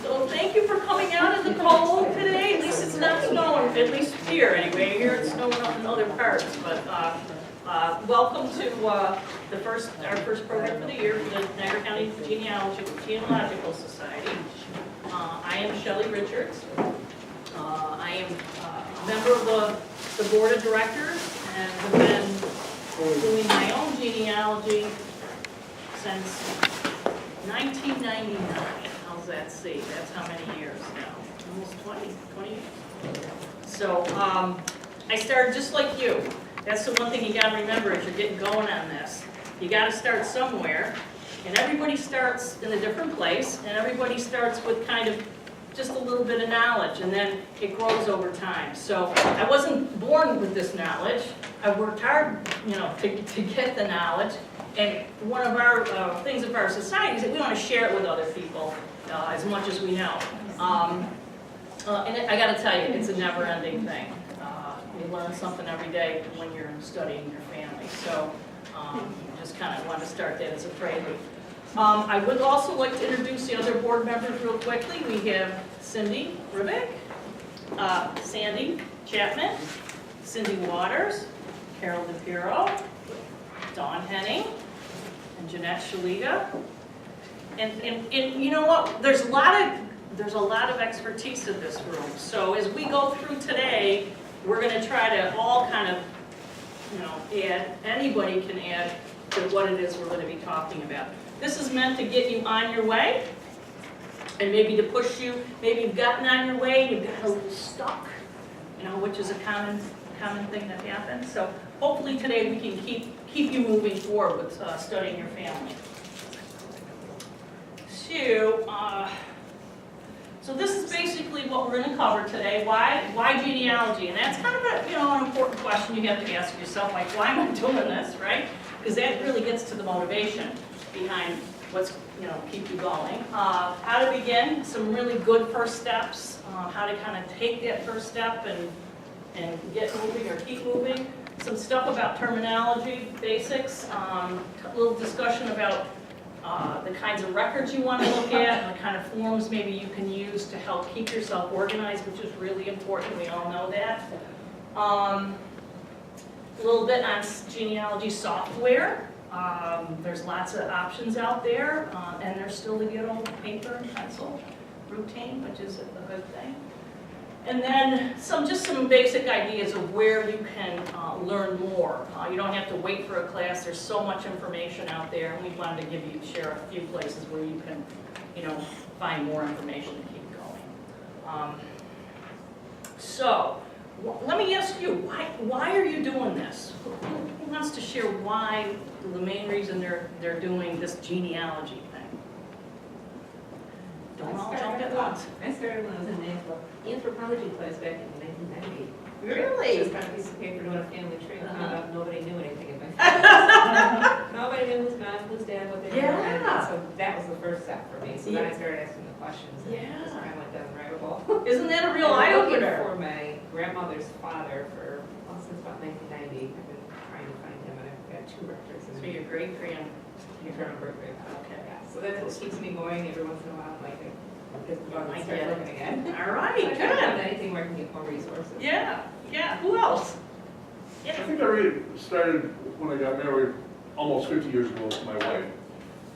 So thank you for coming out in the cold today. At least it's not snowing, at least here anyway. Here it's snowing up in other parts. But welcome to our first program for the year for the Niagara County Genealogical Society. I am Shelley Richards. I am a member of the board of directors and have been doing my own genealogy since 1999. How's that see? That's how many years now? Almost 20 years. So I started just like you. That's the one thing you gotta remember as you're getting going on this. You gotta start somewhere, and everybody starts in a different place, and everybody starts with kind of just a little bit of knowledge, and then it grows over time. So I wasn't born with this knowledge. I worked hard, to get the knowledge. And one of our things of our society is that we want to share it with other people as much as we know. And I got to tell you, it's a never-ending thing. You learn something every day when you're studying your family. So just kind of want to start that as a prelude. I would also like to introduce the other board members real quickly. We have Cindy Ribick, Sandy Chapman, Cindy Waters, Carol DePiro, Dawn Henning, and Jeanette Shalita. And you know what? There's a lot of expertise in this room. So as we go through today, we're going to try to all kind of, add. Anybody can add to what it is we're going to be talking about. This is meant to get you on your way, and maybe to push you. Maybe you've gotten on your way and you've got a little stuck, which is a common thing that happens. So hopefully today we can keep you moving forward with studying your family. So this is basically what we're going to cover today. Why genealogy? And that's kind of an important question you have to ask yourself, like, why am I doing this, right? Because that really gets to the motivation behind what's keep you going. How to begin, some really good first steps, how to kind of take that first step and get moving or keep moving. Some stuff about terminology, basics, a little discussion about the kinds of records you want to look at and the kind of forms maybe you can use to help keep yourself organized, which is really important. We all know that. A little bit on genealogy software. There's lots of options out there, and there's still the good old paper and pencil routine, which is a good thing. And then just some basic ideas of where you can learn more. You don't have to wait for a class. There's so much information out there, and we wanted to share a few places where you can, find more information to keep going. So let me ask you, why are you doing this? Who wants to share why, the main reason they're doing this genealogy thing? Don't all jump at once. I started when I was in anthropology class back in 1990. Really? Just got a piece of paper doing a family tree and found out nobody knew anything about it. Nobody knew who's mom, who's dad, what they were. Yeah. So that was the first step for me. So then I started asking the questions. And Yeah. just kind of went down the rabbit hole. Isn't that a real I've been looking eye-opener? for my grandmother's father since about 1990. I've been trying to find him, and I've got 2 records. So your great-grand. Maternal birthday. Okay. Yeah. So that's what keeps me going every once in a while. Like, get the bug and I start get it. looking again. All right, I haven't found good. anything where I can get more resources. Yeah. Who else? I think I really started when I got married almost 50 years ago to my wife.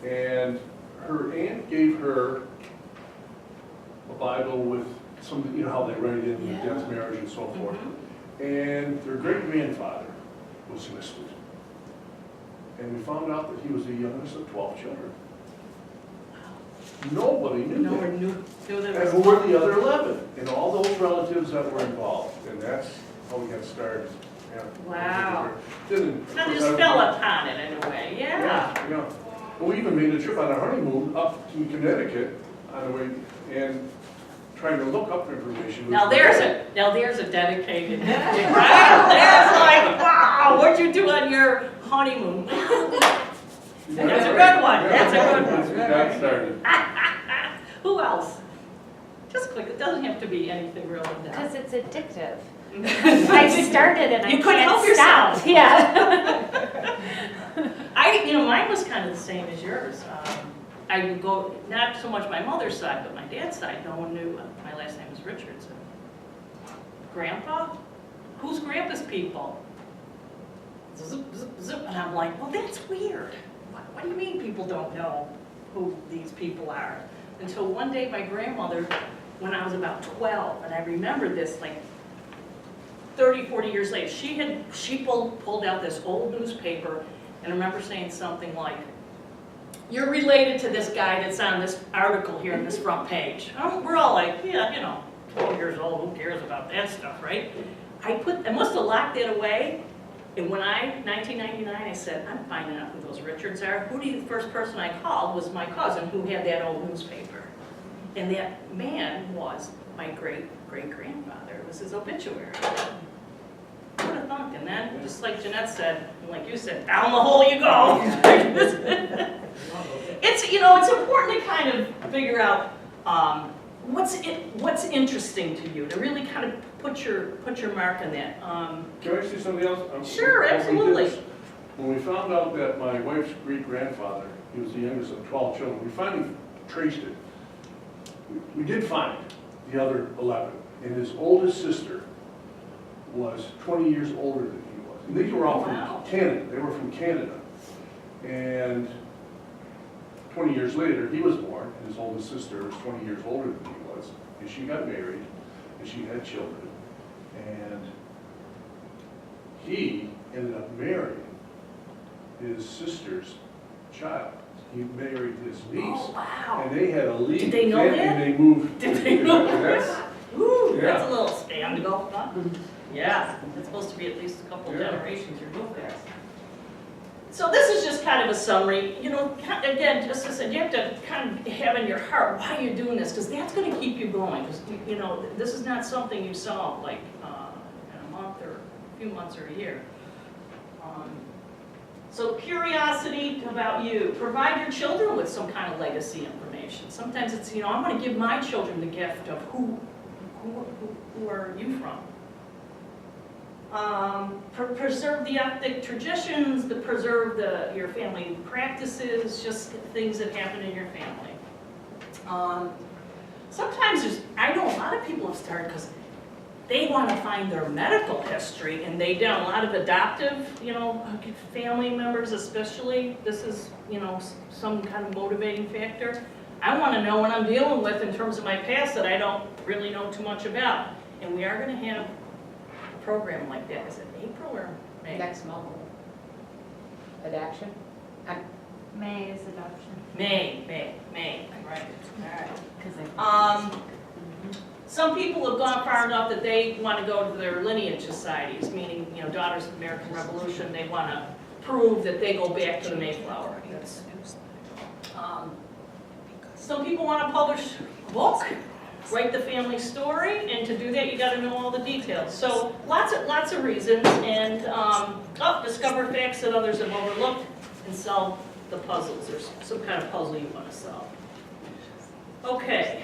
And her aunt gave her a Bible with some, how they write in the death, marriage, and so forth. And their great-grandfather was listed. And we found out that he was the youngest of 12 children. Nobody knew No that. one knew that And who were the other 11? And all those relatives that were involved. And that's how we got started. Yeah. Wow. Didn't. Kind of just fell upon it in a way, yeah. Yeah. Well, we even made a trip on a honeymoon up to Connecticut on the way and trying to look up information. Now there's a dedicated, right? There's like, wow, what'd you do on your honeymoon? That's a good one. That's a good one. We got started. Who else? Just quick, it doesn't have to be anything real in Because depth. it's addictive. I started and I You couldn't help can't stop. yourself. Yeah. Mine was kind of the same as yours. I would go, not so much my mother's side, but my dad's side, no one knew, my last name is Richards. Grandpa? Who's Grandpa's people? Zip, zip, zip. And I'm like, well, that's weird. What do you mean people don't know who these people are? Until one day my grandmother, when I was about 12, and I remember this like 30, 40 years later, she pulled out this old newspaper, and I remember saying something like, you're related to this guy that's on this article here on this front page. Oh, we're all like, yeah, you know, 12 years old, who cares about that stuff, right? I must have locked that away, and when 1999, I said, I'm finding out who those Richards are. The first person I called was my cousin who had that old newspaper. And that man was my great-great-grandfather. It was his obituary. Who would have thunk? And then, just like Jeanette said, and like you said, down the hole you go. It's, you know, it's important to kind of figure out what's interesting to you, to really kind of put your mark on that. Can I say something else? Sure, absolutely. When we found out that my wife's great-grandfather, he was the youngest of 12 children, we finally traced it. We did find the other 11, and his oldest sister was 20 years older than he was. And these were all Wow. from Canada. They were from Canada. And 20 years later, he was born, and his oldest sister was 20 years older than he was. And she got married, and she had children. And he ended up marrying his sister's child. He married his niece. Oh, wow. And they had a legal. Did they know family, that? And they moved. Did they know Yes. Ooh, that's Yeah. a little scandal, huh? Yeah, it's supposed to be at least a couple Yeah. generations removed there. So this is just kind of a summary. You know, again, just as I said, you have to kind of have in your heart why you're doing this, because that's going to keep you going. Because, you know, this is not something you solve like in a month or a few months or a year. So curiosity about you. Provide your children with some kind of legacy information. Sometimes it's, you know, I want to give my children the gift of who are you from? Preserve the ethnic traditions, preserve your family practices, just things that happen in your family. Sometimes I know a lot of people have started because they want to find their medical history, and they've done a lot of adoptive, you know, family members especially. This is, you know, some kind of motivating factor. I want to know what I'm dealing with in terms of my past that I don't really know too much about. And we are going to have a program like that. Is it April or May? Next month. Adoption? May is adoption. May, right, all right. Some people have gone far enough that they want to go to their lineage societies, meaning, you know, Daughters of the American Revolution, they want to prove that they go back to the Mayflower. Some people want to publish a book, write the family story, and to do that you got to know all the details. So lots of reasons, and discover facts that others have overlooked and solve the puzzles. There's some kind of puzzle you want to solve. Okay.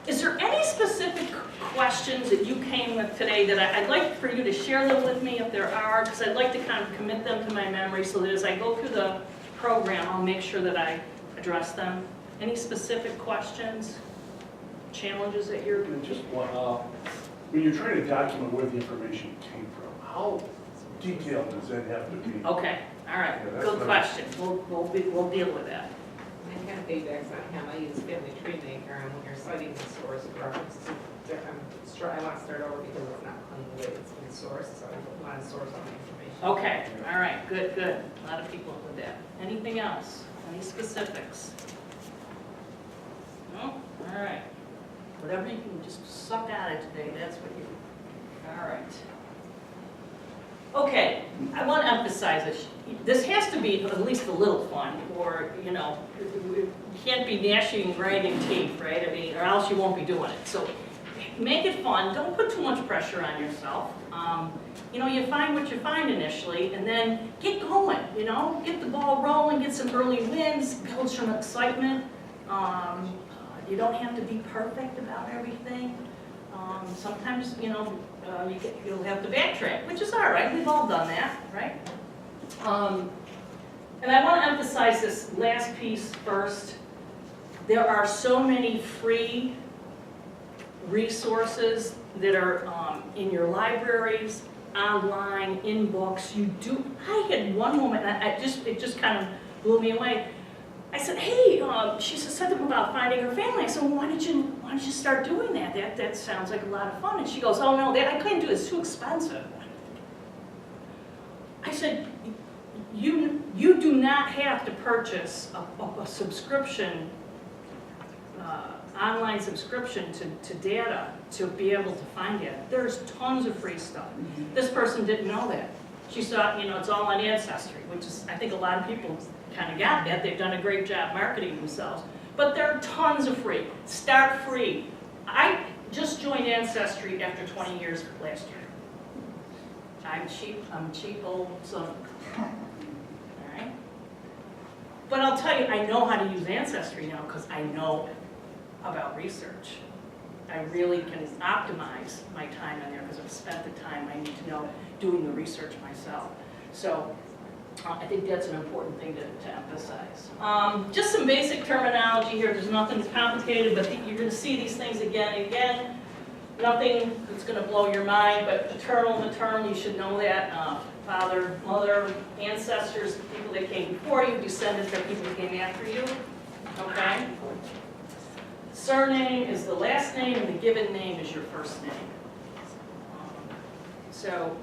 Is there any specific questions that you came with today that I'd like for you to share them with me if there are, because I'd like to kind of commit them to my memory so that as I go through the program, I'll make sure that I address them. Any specific questions, challenges that you're... And just one, when you're trying to document where the information came from, how detailed does that have to be? Okay, all right, Yeah, that's good nice. question. We'll deal with that. And kind of feedbacks on him, I use Family Tree Maker, and when you're citing the source of reference to different, I want to start over because it's not clean the way it's been sourced, so I want to source all the information. Okay, all right, good. A lot of people with that. Anything else? Any specifics? No? All right. Whatever you can just suck out of today, that's what you... All right. Okay, I want to emphasize this. This has to be at least a little fun, or, you know, you can't be gnashing and grinding teeth, right? I mean, or else you won't be doing it. So make it fun. Don't put too much pressure on yourself. You know, you find what you find initially, and then get going, you know? Get the ball rolling, get some early wins, build some excitement. You don't have to be perfect about everything. Sometimes, you know, you'll have to backtrack, which is all right. We've all done that, right? And I want to emphasize this last piece first. There are so many free resources that are in your libraries, online, in books. I had one moment, and it just kind of blew me away. I said, hey, she said something about finding her family. I said, well, why don't you start doing that? That sounds like a lot of fun. And she goes, oh no, I couldn't do it, it's too expensive. I said, you do not have to purchase a subscription, online subscription to data to be able to find it. There's tons of free stuff. This person didn't know that. She thought, it's all on Ancestry, which is, I think a lot of people kind of got that. They've done a great job marketing themselves. But there are tons of free. Start free. I just joined Ancestry after 20 years last year. I'm a cheap old son. All right? But I'll tell you, I know how to use Ancestry now because I know about research. I really can optimize my time in there because I've spent the time I need to know doing the research myself. So I think that's an important thing to emphasize. Just some basic terminology here. There's nothing complicated, but you're going to see these things again and again. Nothing that's going to blow your mind, but paternal, maternal, you should know that. Father, mother, ancestors, people that came before you, descendants are people that came after you. Okay? Surname is the last name, and the given name is your first name. So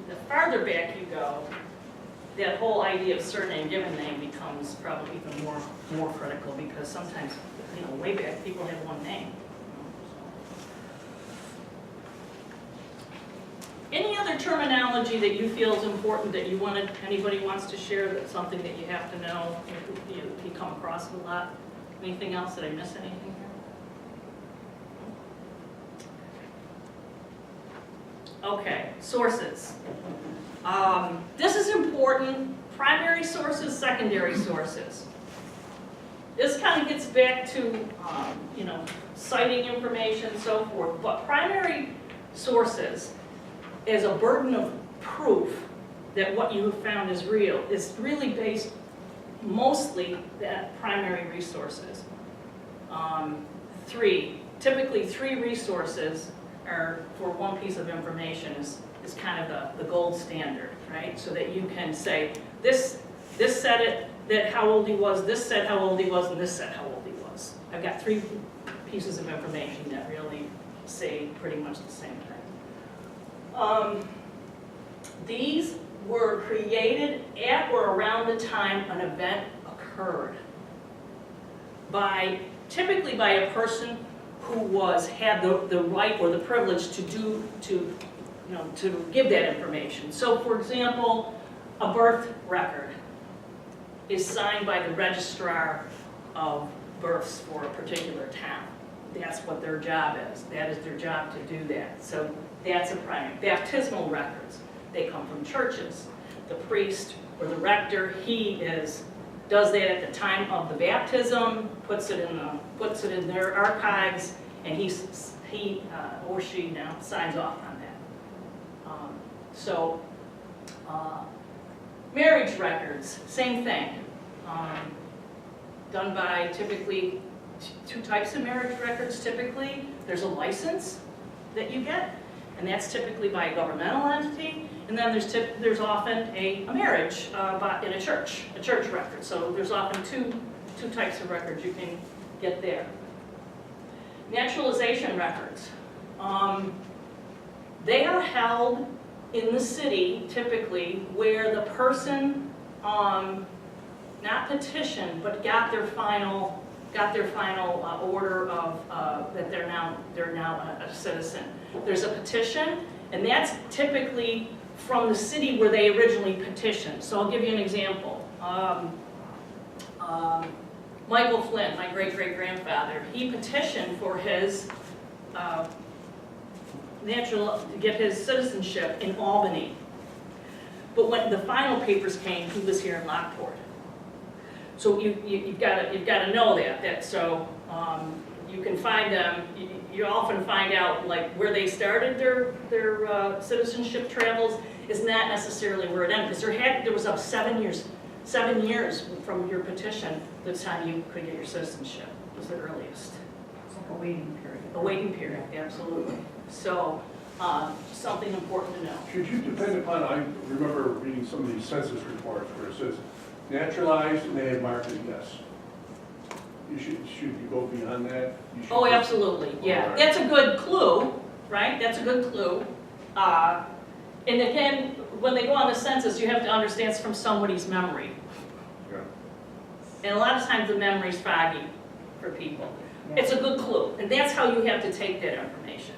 the farther back you go, that whole idea of surname, given name becomes probably even more critical because sometimes, way back, people have one name. Any other terminology that you feel is important that anybody wants to share, that's something that you have to know, you come across a lot? Anything else? Did I miss anything here? Okay, sources. This is important. Primary sources, secondary sources. This kind of gets back to, citing information and so forth. But primary sources is a burden of proof that what you have found is real. It's really based mostly at primary resources. Typically three resources are for one piece of information is kind of the gold standard, right? So that you can say, this said it, that how old he was, this said how old he was, and this said how old he was. I've got three pieces of information that really say pretty much the same thing. These were created at or around the time an event occurred typically by a person who had the right or the privilege to give that information. So for example, a birth record is signed by the registrar of births for a particular town. That's what their job is. That is their job to do that. So that's a primary. Baptismal records, they come from churches. The priest or the rector, does that at the time of the baptism, puts it in their archives, and he or she now signs off on that. Marriage records, same thing. Done by typically two types of marriage records. Typically, there's a license that you get, and that's typically by a governmental entity. And then there's often a marriage in a church record. So there's often two types of records you can get there. Naturalization records. They are held in the city, typically, where the person not petitioned, but got their final order of that they're now a citizen. There's a petition, and that's typically from the city where they originally petitioned. So I'll give you an example. Michael Flynn, my great-great-grandfather, he petitioned for his to get his citizenship in Albany. But when the final papers came, he was here in Lockport. So you've got to know that. So you can find them. You often find out like where they started their citizenship travels is not necessarily where it ended, because there was a 7 years 7 years from your petition, the time you could get your citizenship was the earliest. It's like a waiting period. A waiting period, absolutely. So, something important to know. Should you depend upon, I remember reading some of these census reports where it says naturalized and they had marked it yes. Should you go beyond that? You should- Oh, absolutely, yeah. Alright. That's a good clue, right? That's a good clue. And again, when they go on the census, you have to understand it's from somebody's memory. Yeah. And a lot of times the memory's foggy for people. It's a good clue, and that's how you have to take that information,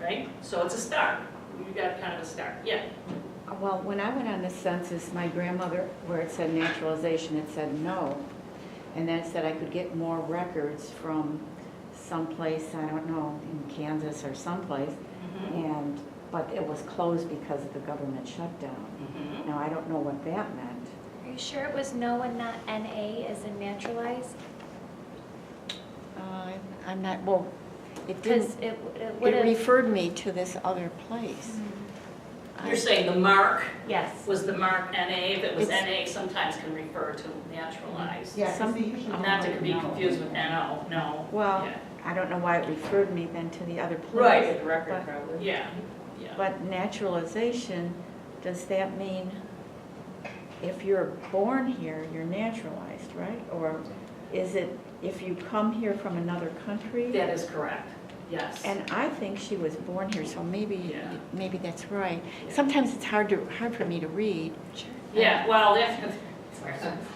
right? So it's a start. You got kind of a start, yeah. Well, when I went on the census, my grandmother, where it said naturalization, it said no. And then it said I could get more records from someplace, I don't know, in Kansas or someplace. But it was closed because of the government shutdown. Now, I don't know what that meant. Are you sure it was no and not NA as in naturalized? I'm not, well, it Because didn't, it would it have. referred me to this other place. You're saying the mark Yes. was the mark NA. If it was It's- NA, sometimes can refer to naturalized. Yeah, 'cause Some- they usually don't Not to like be no. confused with NO, no. Well, Yeah. I don't know why it referred me then to the other place. Right. Record probably. Yeah, yeah. But naturalization, does that mean if you're born here, you're naturalized, right? Or is it if you come here from another country? That is correct, yes. And I think she was born here, so maybe, Yeah. maybe that's right. Yeah. Sometimes it's hard for me to read. Yeah, well,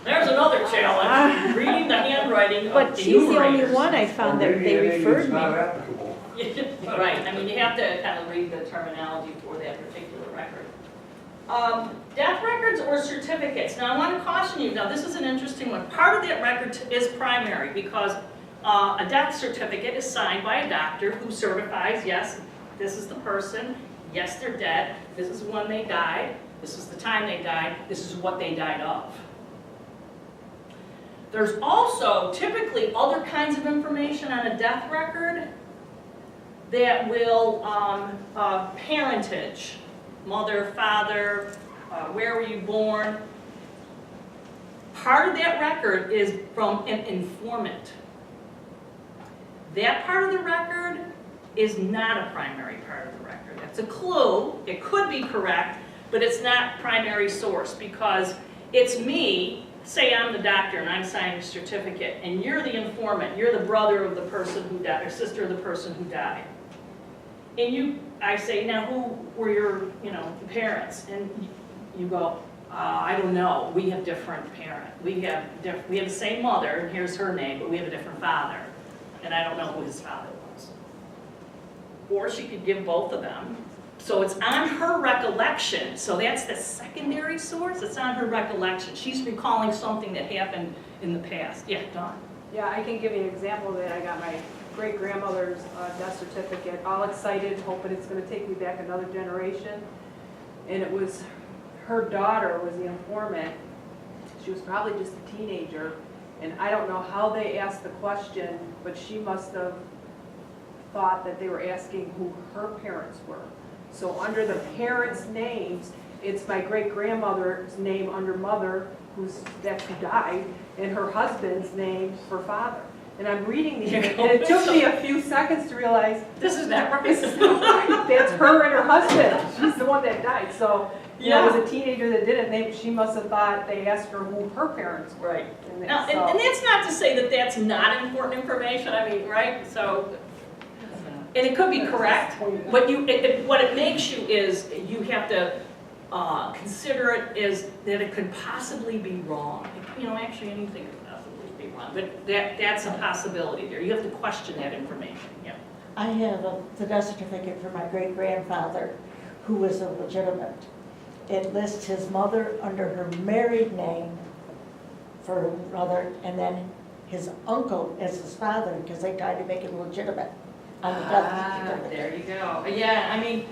there's another challenge, reading the handwriting of But the she's the only enumerators. one I found that Maybe they NA is referred not me. applicable. Right, I mean, you have to kind of read the terminology for that particular record. Death records or certificates. Now, I want to caution you, now this is an interesting one. Part of that record is primary because a death certificate is signed by a doctor who certifies, yes, this is the person, yes, they're dead, this is when they died, this is the time they died, this is what they died of. There's also typically other kinds of information on a death record that will, parentage, mother, father, where were you born? Part of that record is from an informant. That part of the record is not a primary part of the record. That's a clue, it could be correct, but it's not primary source because it's me, say I'm the doctor and I'm signing a certificate, and you're the informant, you're the brother of the person who died, or sister of the person who died. And I say, now who were your, parents? And you go, I don't know, we have different parents. We have the same mother, and here's her name, but we have a different father. And I don't know who his father was. Or she could give both of them. So it's on her recollection. So that's the secondary source, it's on her recollection. She's recalling something that happened in the past. Yeah, Dawn. Yeah, I can give you an example that I got my great-grandmother's death certificate, all excited, hoping it's gonna take me back another generation. And it was, her daughter was the informant. She was probably just a teenager, and I don't know how they asked the question, but she must have thought that they were asking who her parents were. So under the parents' names, it's my great-grandmother's name under mother, that's who died, and her husband's name for father. And I'm reading these, and it took me a few seconds to realize, This is not right. this is not right. That's her and her husband. She's the one that died. So, it was a teenager that did it, she must have thought they asked her who her parents were. Right. And Now, so- and that's not to say that that's not important information, I mean, right? So, and it could be correct, but what it makes you is, you have to consider it is that it could possibly be wrong. Actually anything could possibly be wrong, but that's a possibility there. You have to question that information, yeah. I have the death certificate for my great-grandfather, who was illegitimate. It lists his mother under her married name for her brother, and then his uncle as his father, because they tried to make it legitimate on the death certificate. There you go. Yeah, I mean,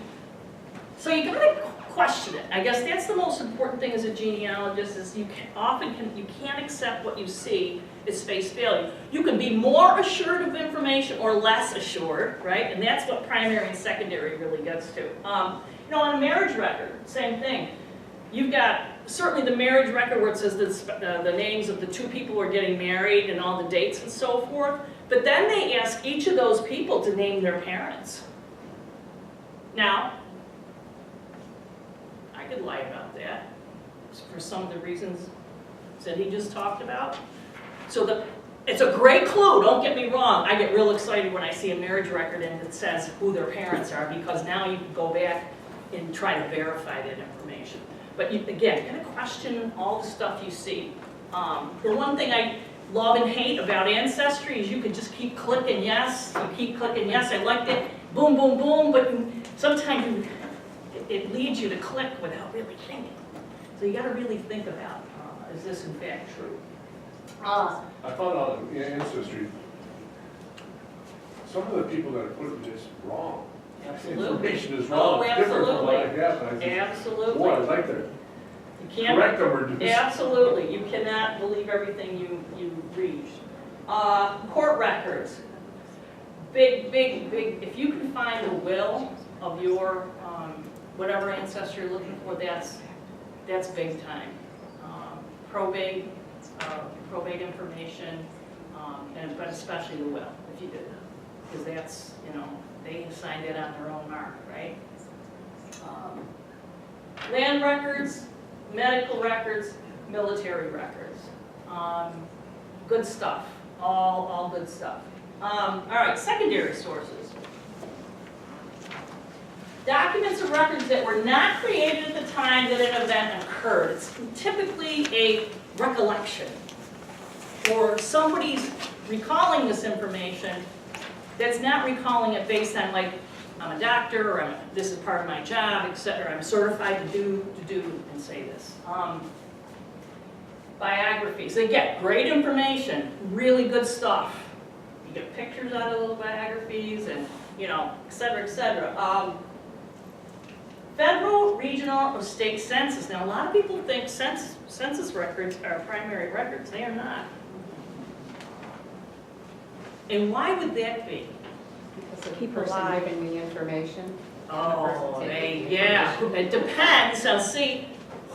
so you gotta question it. I guess that's the most important thing as a genealogist is you can't accept what you see as face value. You can be more assured of information or less assured, right? And that's what primary and secondary really gets to. On a marriage record, same thing. you've got certainly the marriage record where it says the names of the two people who are getting married and all the dates and so forth. But then they ask each of those people to name their parents. Now, I could lie about that for some of the reasons that he just talked about. So it's a great clue, don't get me wrong. I get real excited when I see a marriage record and it says who their parents are, because now you can go back and try to verify that information. But you, again, you're gonna question all the stuff you see. The one thing I love and hate about Ancestry is you can just keep clicking yes, you keep clicking yes, I liked it, boom, boom, boom, but sometimes it leads you to click without really thinking. So you gotta really think about, is this in fact true? I found out in Ancestry, some of the people that are putting this wrong. Absolutely. Information is Oh, wrong, different from what I absolutely. have. And I think, Absolutely. boy, I'd like to You can't, correct them or do absolutely, you cannot believe everything you read. Court records. Big, big, big, if you can find the will of your, whatever ancestor you're looking for, that's big time. Probate information, but especially the will, if you did that. Because that's, they signed it on their own mark, right? Land records, medical records, military records. Good stuff, all good stuff. All right, secondary sources. Documents or records that were not created at the time that an event occurred. It's typically a recollection, or somebody's recalling this information that's not recalling it based on, like, I'm a doctor, or this is part of my job, etc. I'm certified to do and say this. Biographies, again, great information, really good stuff. You get pictures out of those biographies, and et cetera, et cetera. Federal, regional, or state census. Now, a lot of people think census records are primary records. They are not. And why would that be? Because the People person lie. giving the information. Oh, taking the yeah. information. It depends. Now, see,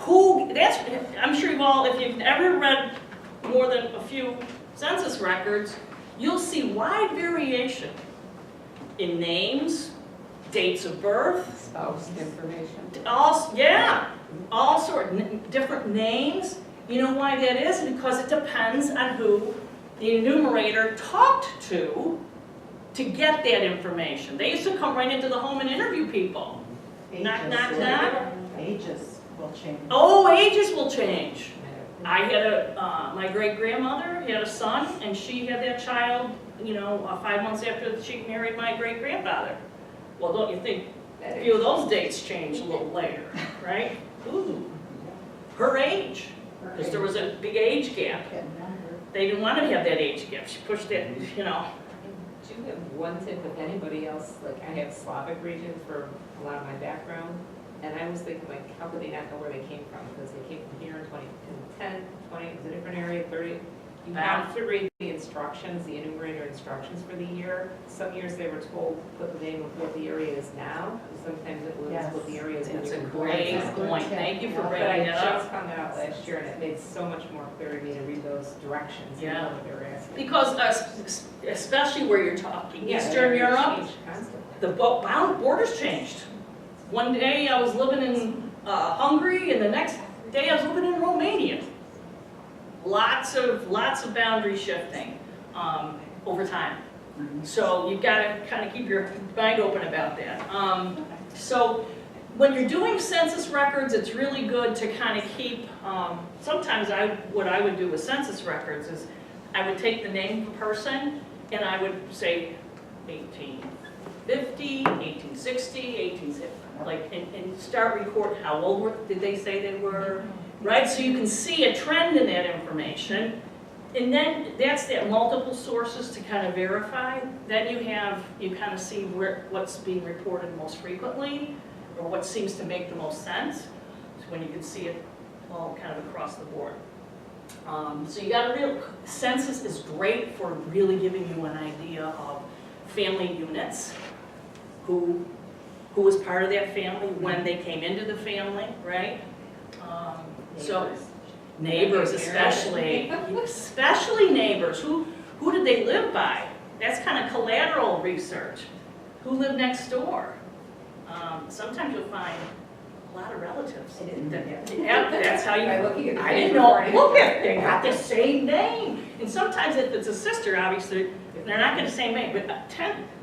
I'm sure you've all, if you've ever read more than a few census records, you'll see wide variation in names, dates of birth, Spouse information. all different names. You know why that is? Because it depends on who the enumerator talked to get that information. They used to come right into the home and interview people. Knock, knock, knock. Ages will change. Oh, ages will change. I had my great-grandmother had a son, and she had that child, 5 months after she married my great-grandfather. Well, don't you think a few of those dates changed a little later, right? Ooh, her age, because there was a big age gap. They didn't want to have that age gap. She pushed it, Do you have one tip if anybody else, like I have Slavic region for a lot of my background, and I was thinking, like, how could they not know where they came from? Because they came from here in 10, 20, it was a different area, 30. You have to read the instructions, the enumerator instructions for the year. Some years they were told, put the name of what the area is now. Sometimes it was what the area is when That's you a were born. great So- point. Thank you for But I bringing that just up. found that out last year, and it made so much more clear to me to read those directions and Yeah. know what they were asking. Because especially where you're talking Yeah, Eastern they Europe, change constantly. the borders changed. One day I was living in Hungary, and the next day I was living in Romania. Lots of boundary shifting over time. So you've got to kind of keep your mind open about that. So when you're doing census records, it's really good to kind of keep, sometimes what I would do with census records is I would take the name of a person and I would say 1850, 1860, 1870, like, and start recording how old did they say they were, right? So you can see a trend in that information. And then that's that multiple sources to kind of verify. Then you kind of see what's being reported most frequently, or what seems to make the most sense. So when you can see it all kind of across the board. So you got census is great for really giving you an idea of family units, who was part of that family, when they came into the family, right? So, neighbors especially, especially neighbors. Who did they live by? That's kind of collateral research. Who lived next door? Sometimes you'll find a lot of relatives. Yeah, that's how you. By looking at the I didn't paper, know. right? Look at, they got the same name. And sometimes if it's a sister, obviously, they're not going to say name. But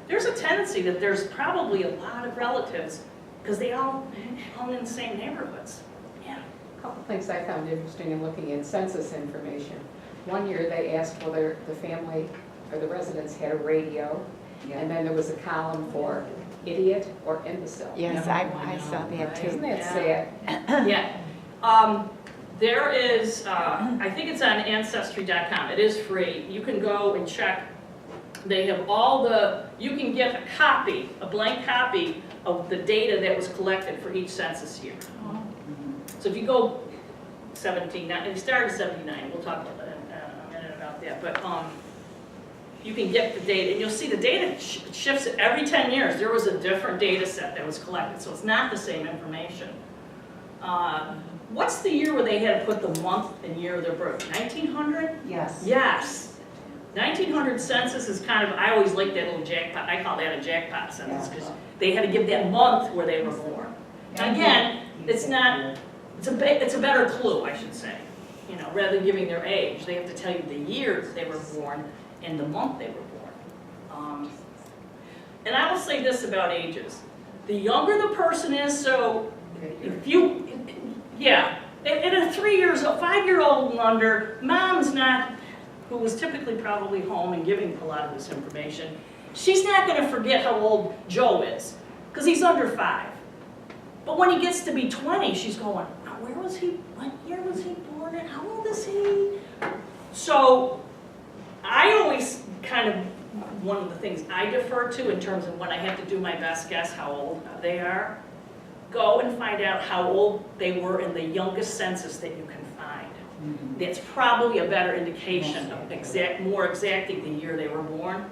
there's a tendency that there's probably a lot of relatives because they all in the same neighborhoods. Yeah. A couple things I found interesting in looking in census information. One year they asked whether the family or the residents had a radio, and then there was a column for idiot or imbecile. Yes, I saw that too. Isn't that sad? Yeah. There is, I think it's on Ancestry.com. It is free. You can go and check. They have all you can get a copy, a blank copy of the data that was collected for each census year. So if you go 17, it started 79, we'll talk about that in a minute about that, but you can get the data, and you'll see the data shifts every 10 years. There was a different data set that was collected, so it's not the same information. What's the year where they had to put the month and year of their birth? 1900? Yes. Yes. 1900 census is kind of, I always like that little jackpot, I call that a jackpot census, because they had to give that month where they were born. And again, it's not, it's a better clue, I should say. You know, rather than giving their age, they have to tell you the year they were born and the month they were born. And I will say this about ages. The younger the person is, so if you, yeah, and a 5-year-old and under, mom's not, who was typically probably home and giving a lot of this information, she's not going to forget how old Joe is, because he's under 5. But when he gets to be 20, she's going, where was he, what year was he born and how old is he? So I always kind of, one of the things I defer to in terms of when I have to do my best guess how old they are, go and find out how old they were in the youngest census that you can find. That's probably a better indication of more exacting the year they were born,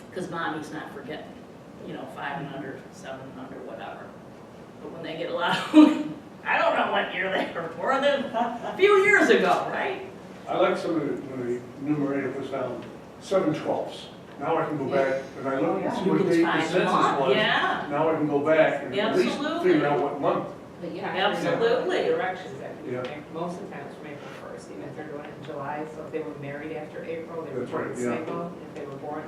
because mommy's not forgetting, 5 and under, 7 and under, whatever. But when they get a lot, I don't know what year they were born, a few years ago, right? I like some of the, when the numerator puts down 7/12. Now I can go back and I look and see what date the census was. Yeah, Now I can go back and at least Absolutely. figure out what month. But you Absolutely. Directions that Yeah. most of the time it's from April 1st, even if they're doing it in July. So if they were married after April, they were That's born right, in yeah. April. If they were born,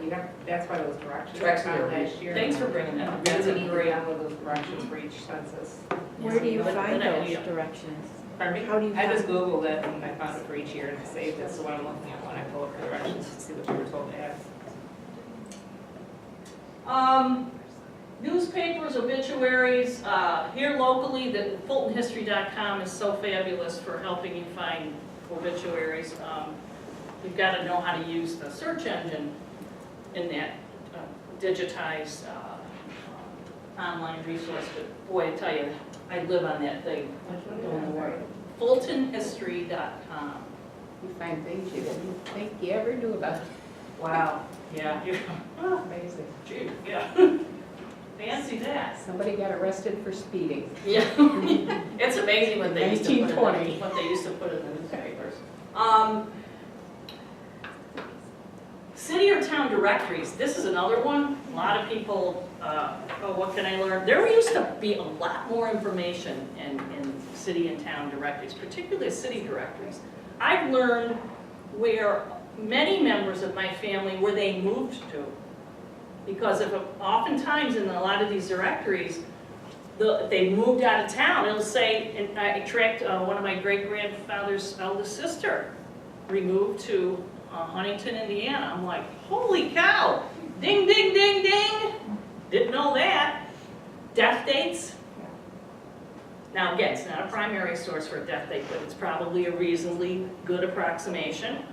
that's why those corrections Corrections were are found last year. Thanks for bringing that up. We That's a need to great. download those corrections for each census. Where do you Good find those idea. directions? Pardon me? How do you I just find- Googled it and I found it for each year and saved it. So when I'm looking at one, I pull up the directions to see what you were told to add. Newspapers, obituaries, here locally, the FultonHistory.com is so fabulous for helping you find obituaries. You've got to know how to use the search engine in that digitized online resource. But boy, I tell you, I live on that thing. FultonHistory.com. You find things you didn't think you ever knew about. Wow. Yeah. Amazing. Gee, yeah. Fancy that. Somebody got arrested for speeding. Yeah. It's amazing what they used to put in 1920. what they used to put in the newspapers. City or town directories, this is another one. A lot of people, oh, what can I learn? There used to be a lot more information in city and town directories, particularly city directories. I've learned where many members of my family, where they moved to. Because if oftentimes in a lot of these directories, if they moved out of town, it'll say, and I tracked one of my great-grandfather's eldest sister, removed to Huntington, Indiana. I'm like, holy cow, ding, ding, ding, ding. Didn't know that. Death dates. Now again, it's not a primary source for a death date, but it's probably a reasonably good approximation.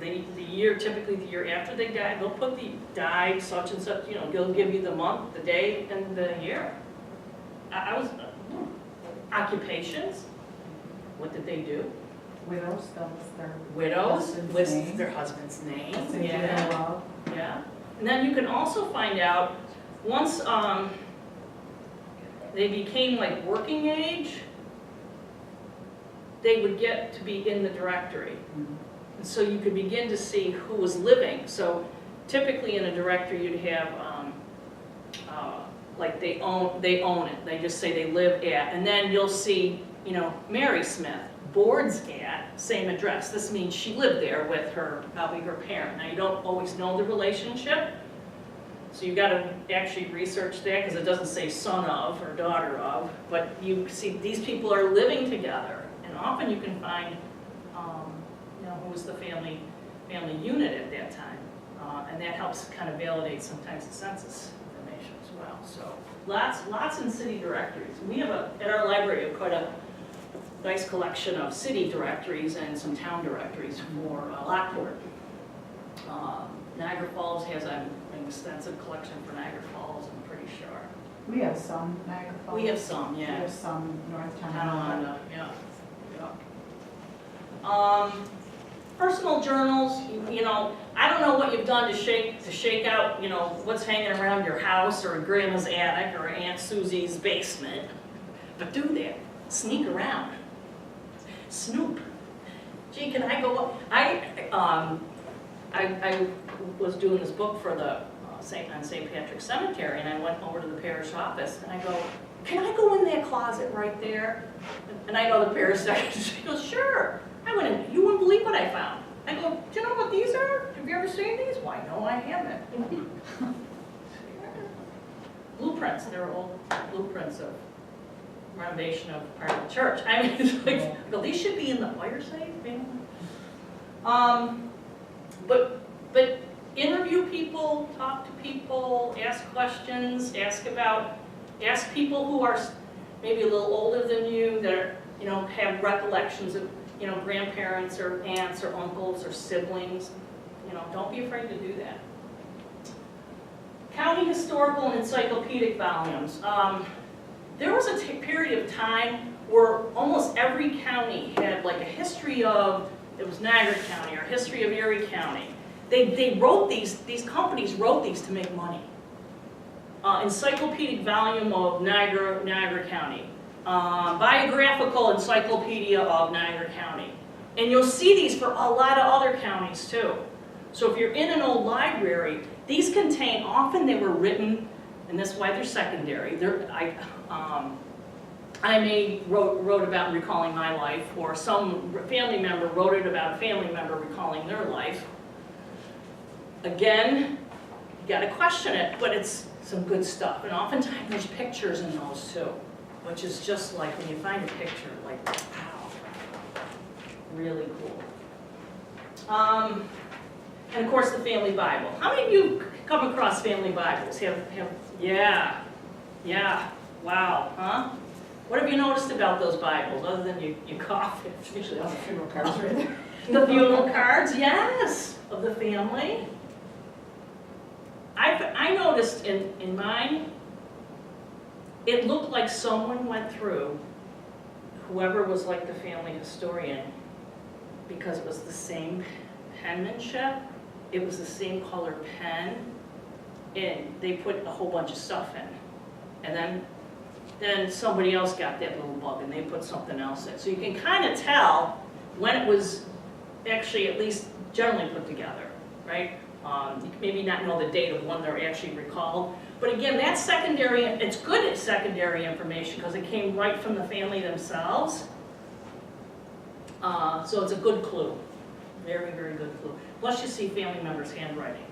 The year, typically the year after they die, they'll put the died such and such, they'll give you the month, the day, and the year. Occupations, what did they do? Widows, spells their Widows, husband's lists name. their husband's name, That's in yeah, general. yeah. And then you can also find out, once, they became like working age, they would get to be in the directory. And so you could begin to see who was living. So typically in a directory you'd have, like they own it. They just say they live at, and then you'll see, you know, Mary Smith, boards at, same address. This means she lived there with her, probably her parent. Now you don't always know the relationship, so you got to actually research that because it doesn't say son of or daughter of, but you see these people are living together, and often you can find, you know, who was the family unit at that time, and that helps kind of validate sometimes the census information as well. So lots in city directories. We have at our library quite a nice collection of city directories and some town directories for Lockport. Niagara Falls has an extensive collection for Niagara Falls, I'm pretty sure. We have some Niagara Falls. We have some, We yeah. have some North Tonawanda, yeah. Personal journals, you know, I don't know what you've done to shake out, you know, what's hanging around your house or grandma's attic or Aunt Susie's basement, but do that. Sneak around. Snoop. Gee, can I go? I was doing this book for the on St. Patrick's Cemetery, and I went over to the parish office, and I go, can I go in that closet right there? And I know the parish secretary, she goes, sure. I went in, you wouldn't believe what I found. I go, do you know what these are? Have you ever seen these? Why, no, I haven't. Blueprints, they're old blueprints of renovation of part of the church. I mean, it's like, well, these should be in the fire safe, man. But interview people, talk to people, ask questions, ask people who are maybe a little older than you that are, you know, have recollections of, you know, grandparents or aunts or uncles or siblings. You know, don't be afraid to do that. County historical and encyclopedic volumes. There was a period of time where almost every county had like a history of, it was Niagara County or history of Erie County. They wrote these companies wrote these to make money. Encyclopedic volume of Niagara County. Biographical encyclopedia of Niagara County. And you'll see these for a lot of other counties too. So if you're in an old library, these contain, often they were written, and that's why they're secondary. I may wrote about recalling my life, or some family member wrote it about a family member recalling their life. Again, you gotta question it, but it's some good stuff. And oftentimes there's pictures in those too, which is just like when you find a picture, like, wow, really cool. And of course the family Bible. How many of you come across family Bibles? Yeah, wow, huh? What have you noticed about those Bibles, other than you cough? It's usually on the funeral cards right there. The funeral cards, yes, of the family. I noticed in mine, it looked like someone went through, whoever was like the family historian, because it was the same penmanship, it was the same color pen, and they put a whole bunch of stuff in. And then somebody else got that little bug and they put something else in. So you can kind of tell when it was actually at least generally put together, right? You can maybe not know the date of when they're actually recalled. But again, that's secondary, it's good at secondary information because it came right from the family themselves. So it's a good clue, very, very good clue. Plus you see family members' handwriting.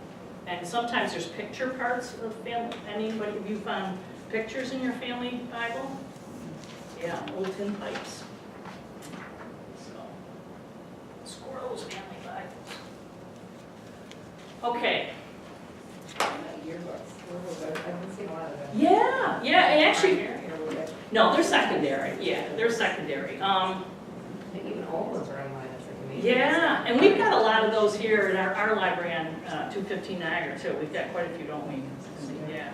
And sometimes there's picture parts of family. Anybody, have you found pictures in your family Bible? Yeah, old tin pipes. So, squirrels, family Bibles. Okay. Yearbooks. I've been seeing a lot of them. Yeah, and actually, Primary, no, they're secondary. Yeah, they're secondary. even old ones are online, it's like amazing. Yeah, and we've got a lot of those here in our library on 215 Niagara too. We've got quite a few, don't we? Yeah.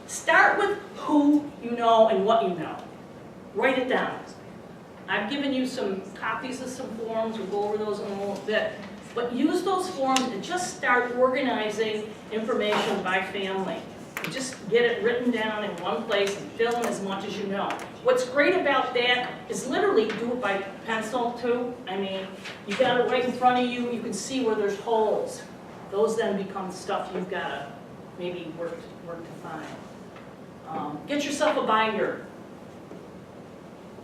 Start with who you know and what you know. Write it down. I've given you some copies of some forms. We'll go over those in a little bit. But use those forms and just start organizing information by family. just get it written down in one place and fill in as much as you know. What's great about that is literally do it by pencil too. I mean, you got it right in front of you, you can see where there's holes. Those then become stuff you've got to maybe work to find. Get yourself a binder.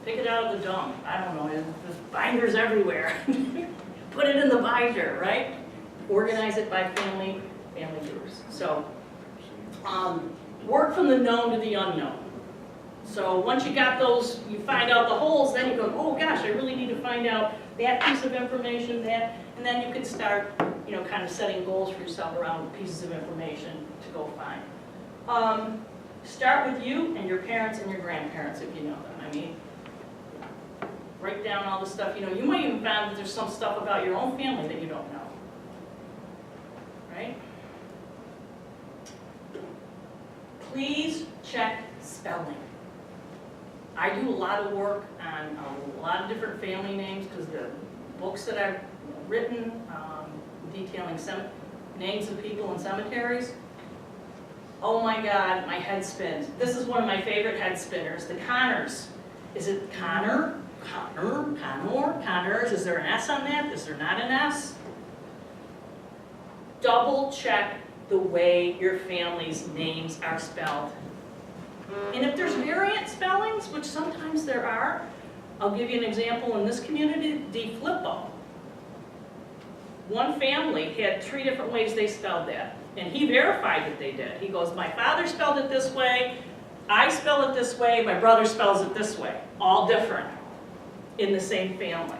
Pick it out of the dump. I don't know, there's binders everywhere. Put it in the binder, right? Organize it by family groups. So, work from the known to the unknown. So once you got those, you find out the holes, then you go, oh gosh, I really need to find out that piece of information, that, and then you can start, you know, kind of setting goals for yourself around pieces of information to go find. Start with you and your parents and your grandparents if you know them. I mean, write down all the stuff, you know, you might even find that there's some stuff about your own family that you don't know, right? Please check spelling. I do a lot of work on a lot of different family names because the books that I've written detailing names of people in cemeteries, oh my God, my head spins. This is one of my favorite head spinners, the Connors. Is it Connor? Connors? Is there an S on that? Is there not an S? Double check the way your family's names are spelled. And if there's variant spellings, which sometimes there are, I'll give you an example in this community, DeFlippo. One family had 3 different ways they spelled that, and he verified that they did. He goes, my father spelled it this way, I spell it this way, my brother spells it this way, all different in the same family.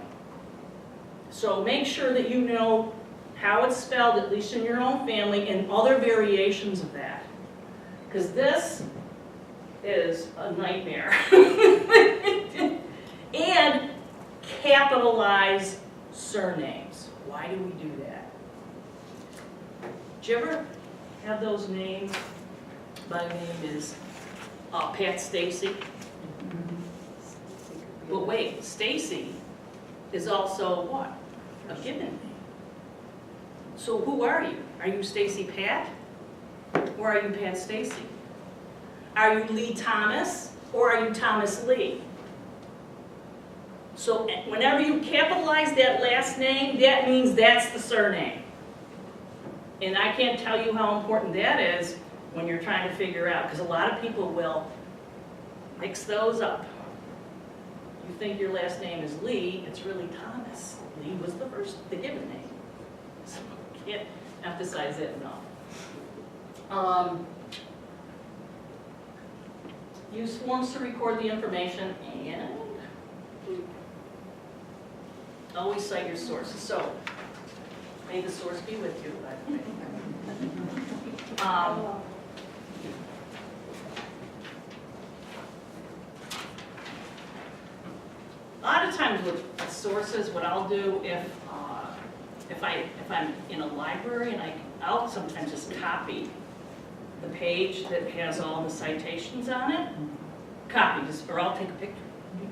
So make sure that you know how it's spelled, at least in your own family, and other variations of that. Because this is a nightmare. And capitalize surnames. Why do we do that? Did you ever have those names? My name is Pat Stacy. But wait, Stacy is also what? A given name. So who are you? Are you Stacy Pat? Or are you Pat Stacy? Are you Lee Thomas? Or are you Thomas Lee? So whenever you capitalize that last name, that means that's the surname. And I can't tell you how important that is when you're trying to figure out, because a lot of people will mix those up. You think your last name is Lee, it's really Thomas. Lee was the given name. So I can't emphasize that enough. Use forms to record the information and always cite your sources. So, may the source be with you. A lot of times with sources, what I'll do if I'm in a library and I'll sometimes just copy the page that has all the citations on it. Copy, or I'll take a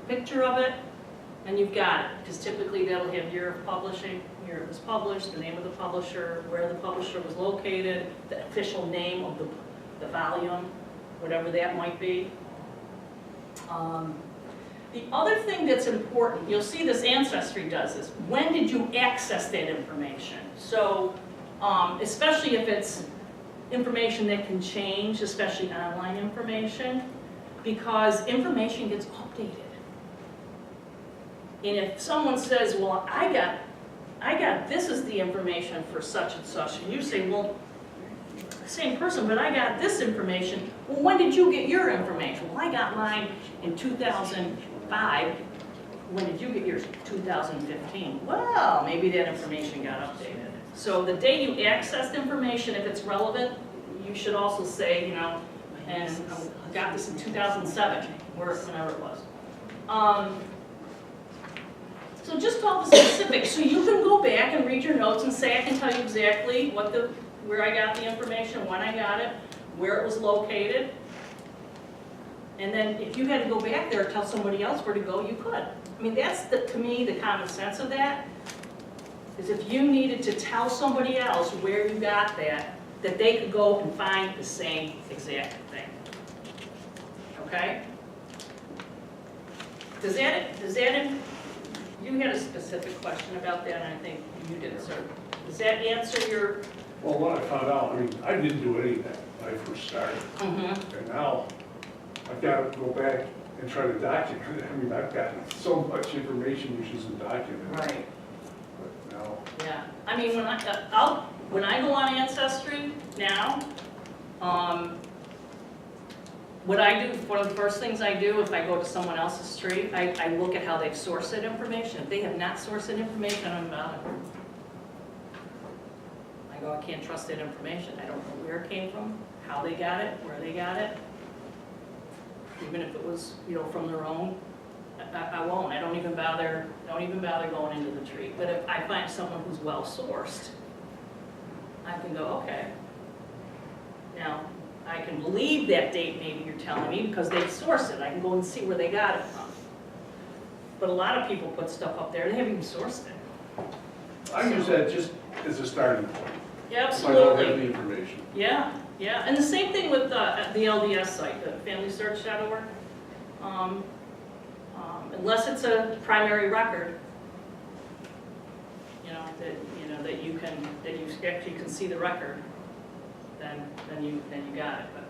picture of it, and you've got it. Because typically that'll have year of publishing, year it was published, the name of the publisher, where the publisher was located, the official name of the volume, whatever that might be. The other thing that's important, you'll see this Ancestry does this. When did you access that information? So, especially if it's information that can change, especially online information, because information gets updated. And if someone says, well, I got this is the information for such and such, and you say, well, same person, but I got this information. Well, when did you get your information? Well, I got mine in 2005. When did you get yours? 2015. Well, maybe that information got updated. So the day you accessed information, if it's relevant, you should also say, you know, and I got this in 2007, or whenever it was. So just all the specifics, so you can go back and read your notes and say, I can tell you exactly where I got the information, when I got it, where it was located. And then if you had to go back there and tell somebody else where to go, you could. I mean, that's, to me, the common sense of that, is if you needed to tell somebody else where you got that, that they could go and find the same exact thing. Okay? Does that, you had a specific question about that, and I think you did, sir. Does that answer your? Well, when I found out, I mean, I didn't do any of that when I first started. And now, I've got to go back and try to document it. I mean, I've gotten so much information which isn't documented. Right. But now, Yeah, I mean, when I go on Ancestry now, what I do, one of the first things I do if I go to someone else's tree, I look at how they've sourced that information. If they have not sourced that information, I'm about it. I go, I can't trust that information. I don't know where it came from, how they got it, where they got it. Even if it was, from their own, I won't. I don't even bother going into the tree. But if I find someone who's well sourced, I can go, okay. Now, I can believe that date maybe you're telling me because they sourced it. I can go and see where they got it from. But a lot of people put stuff up there, they haven't even sourced it. I use that just as a starting point. Yeah, If I don't have absolutely. the information. Yeah, and the same thing with the LDS site, the FamilySearch.org. Unless it's a primary record, that you actually can see the record, then you got it. But,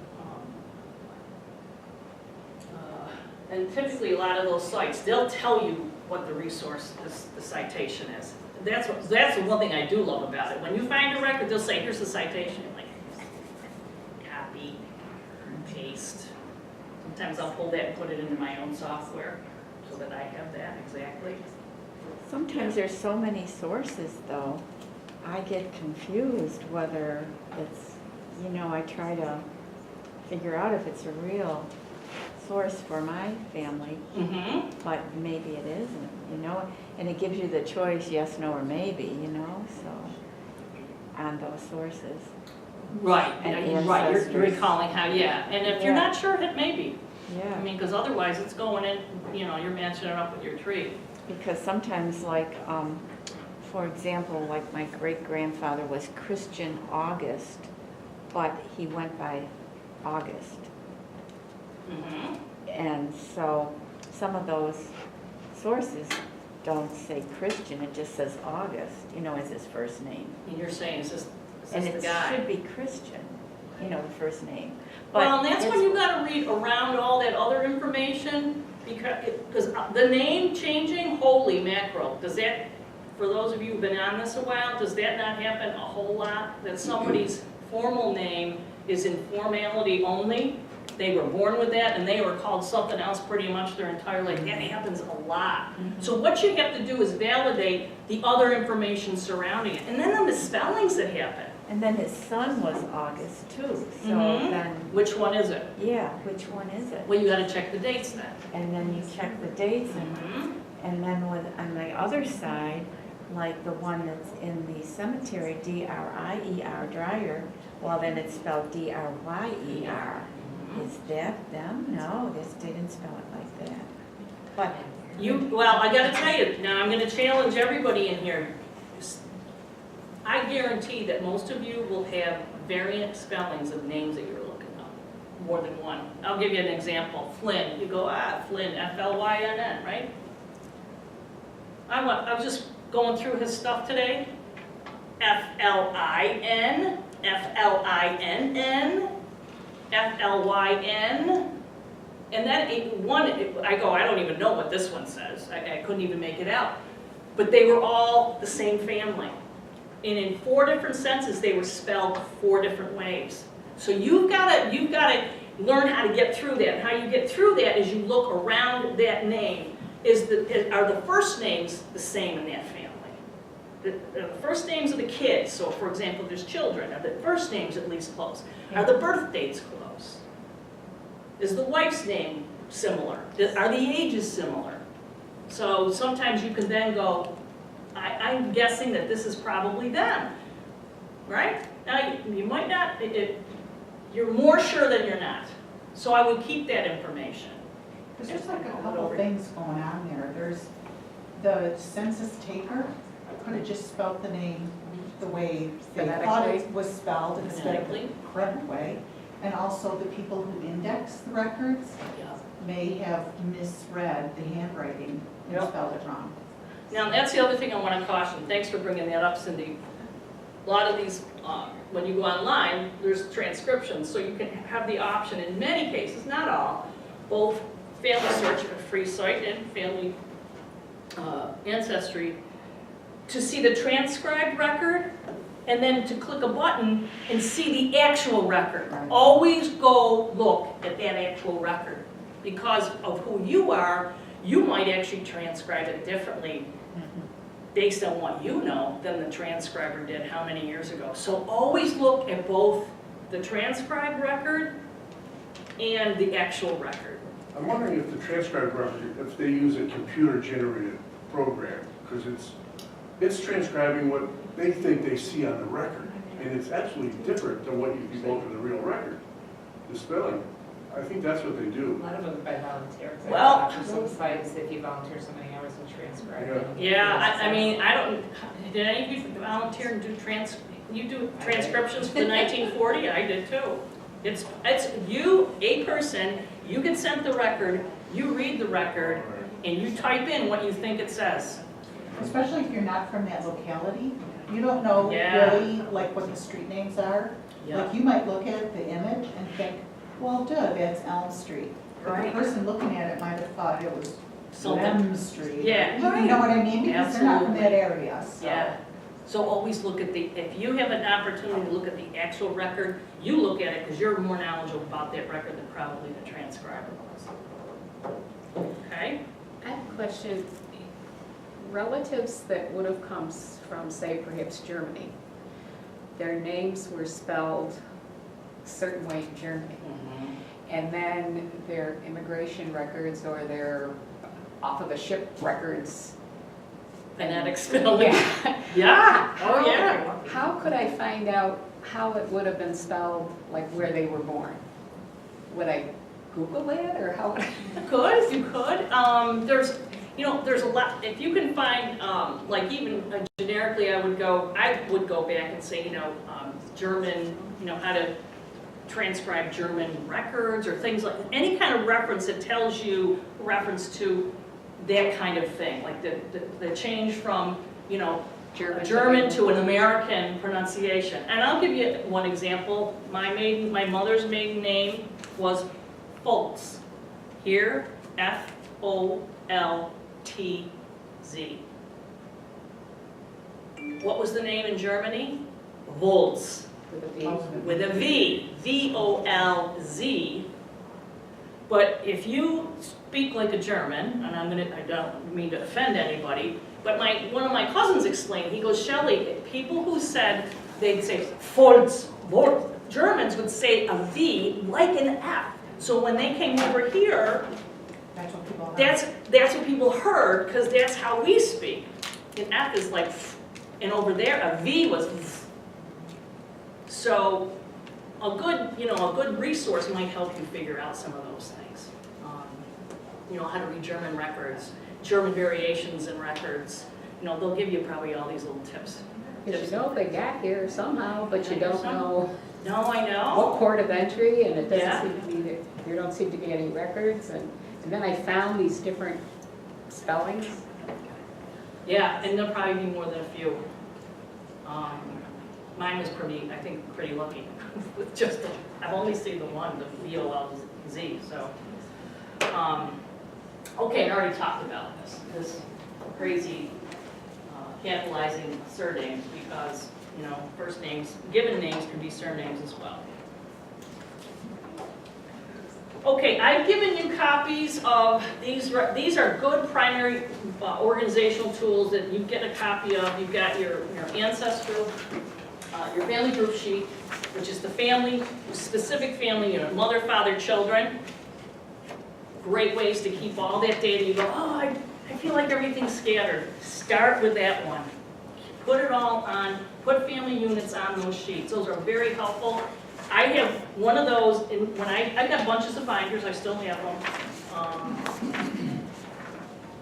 and typically a lot of those sites, they'll tell you what the resource, the citation is. That's the one thing I do love about it. When you find a record, they'll say, here's the citation. You're like, copy, paste. Sometimes I'll pull that and put it into my own software so that I have that exactly. Sometimes there's so many sources though, I get confused whether it's, I try to figure out if it's a real source for my family, but maybe it isn't, and it gives you the choice, yes, no, or maybe, so, on those sources. Right, And right, you're ancestors. recalling how, and if you're not sure, it may be. Yeah. I mean, because otherwise it's going in, you're matching it up with your tree. Because sometimes, like, for example, like my great-grandfather was Christian August, but he went by August. And so some of those sources don't say Christian, it just says August, as his first name. And you're saying, is this And the it guy? should be Christian, the first name. Well, and But that's when you gotta read around all that other information, because the name changing, holy mackerel, does that, for those of you who've been on this a while, does that not happen a whole lot? That somebody's formal name is in formality only? They were born with that and they were called something else pretty much their entire life. That happens a lot. So what you have to do is validate the other information surrounding it. And then the misspellings that happen. And then his son was August too, so then, Which one is it? yeah, which one is it? Well, you gotta check the dates then. And then you check the dates, and then on the other side, like the one that's in the cemetery, D-R-I-E-R, Dryer, well, then it's spelled D-R-Y-E-R. Is that them? No, they didn't spell it like that. But Well, I gotta tell you, now I'm gonna challenge everybody in here. I guarantee that most of you will have variant spellings of names that you're looking up, more than one. I'll give you an example. Flynn, you go, Flynn, F-L-Y-N-N, right? I was just going through his stuff today. F-L-I-N, F-L-I-N-N, F-L-Y-N. And then I don't even know what this one says. I couldn't even make it out. But they were all the same family. And in 4 different senses, they were spelled 4 different ways. So you've got to learn how to get through that. And how you get through that is you look around that name. Are the first names the same in that family? The first names of the kids, so for example, there's children, are the first names at least close? Are the birth dates close? Is the wife's name similar? Are the ages similar? So sometimes you can then go, I'm guessing that this is probably them, right? Now, you might not, you're more sure than you're not. So I would keep that information. There's like a couple things going on there. There's the census taker, could have just spelled the name the way they thought Phonetically? it was spelled instead of the Phonetically? correct way. And also the people who index the records Yeah. may have misread the handwriting and Yep. spelled it wrong. Now, that's the other thing I want to caution. Thanks for bringing that up, Cindy. A lot of these, when you go online, there's transcriptions, so you can have the option in many cases, not all, both Family Search, a free site, and Family Ancestry, to see the transcribed record, and then to click a button and see the actual record. Right. Always go look at that actual record. Because of who you are, you might actually transcribe it differently based on what you know than the transcriber did how many years ago. So always look at both the transcribed record and the actual record. I'm wondering if the transcribed record, if they use a computer-generated program, because it's transcribing what they think they see on the record, and it's absolutely different than what you wrote in the real record, the spelling. I think that's what they A do. lot of them by volunteer. 'Cause I Well- saw some sites, if you volunteer so many hours in transcribing. Yeah, I mean, I don't, did any of you volunteer and do you do transcriptions for the 1940? I did too. It's you, a person, you get sent the record, you read the record, and you type in what you think it says. Especially if you're not from that locality, you don't know Yeah. really like what the street names are. Yeah. Like you might look at the image and think, well, duh, that's Elm Street. But Right. the person looking at it might have thought it was Something. Elm Street. Yeah. You know what I mean? Because they're not from Absolutely. that area, so. Yeah, so always look at if you have an opportunity to look at the actual record, you look at it because you're more knowledgeable about that record than probably the transcriber was. Okay? I have a question. Relatives that would have come from, say, perhaps Germany, their names were spelled a certain way in Germany. And then their immigration records or their off of the ship records. Phonetic spelling. Yeah. Yeah, oh yeah. How could I find out how it would have been spelled, like where they were born? Would I Google it, or how would I? You could. There's a lot, if you can find, like even generically, I would go back and say, German, how to transcribe German records or things like, any kind of reference that tells you reference to that kind of thing, like the change from, German to an American pronunciation. And I'll give you one example. My mother's maiden name was Foltz. Here, F-O-L-T-Z. What was the name in Germany? Volz, With a V. with a V, V-O-L-Z. But if you speak like a German, and I don't mean to offend anybody, but one of my cousins explained, he goes, Shelley, people who said, they'd say Volz, Germans would say a V like an F. So when they came over here, That's what people have. that's what people heard, because that's how we speak. An F is like, and over there, a V was. So a good resource might help you figure out some of those things. How to read German records, German variations in records. They'll give you probably all these little tips. Because they got here somehow, but you don't know No, I know. what port of entry, and it Yeah. doesn't seem to be there. There don't seem to be any records, and then I found these different spellings. Yeah, and there'll probably be more than a few. Mine was pretty lucky with just I've only seen the one, the VOLZ, so. Okay, I already talked about this crazy capitalizing surnames because, first names, given names can be surnames as well. Okay, I've given you copies of these are good primary organizational tools that you get a copy of. You've got your ancestral, your family group sheet, which is the family, specific family unit, mother, father, children. Great ways to keep all that data. You go, I feel like everything's scattered. Start with that one. Put it all on, put family units on those sheets. Those are very helpful. I have one of those, I've got bunches of binders, I still have them.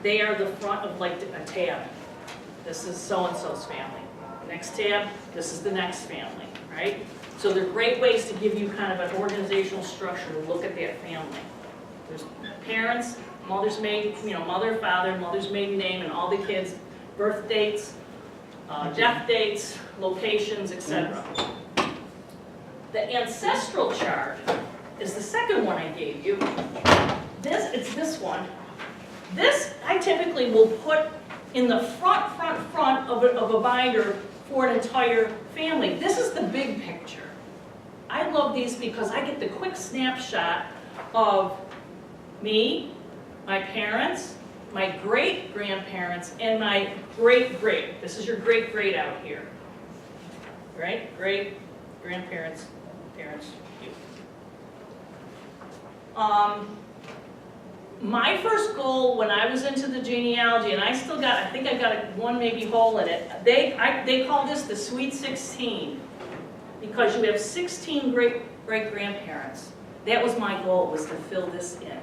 They are the front of like a tab. This is so-and-so's family. Next tab, this is the next family, right? So they're great ways to give you kind of an organizational structure to look at that family. There's parents, mother's maiden, mother, father, mother's maiden name, and all the kids' birth dates, death dates, locations, etc. The ancestral chart is the second one I gave you. It's this one. This I typically will put in the front of a binder for an entire family. This is the big picture. I love these because I get the quick snapshot of me, my parents, my great-grandparents, and my great-great. This is your great-great out here. Right? Great-grandparents, parents, you. My first goal when I was into the genealogy, and I think I got one maybe hole in it, they call this the Sweet 16, because you have 16 great-grandparents. That was my goal, was to fill this in,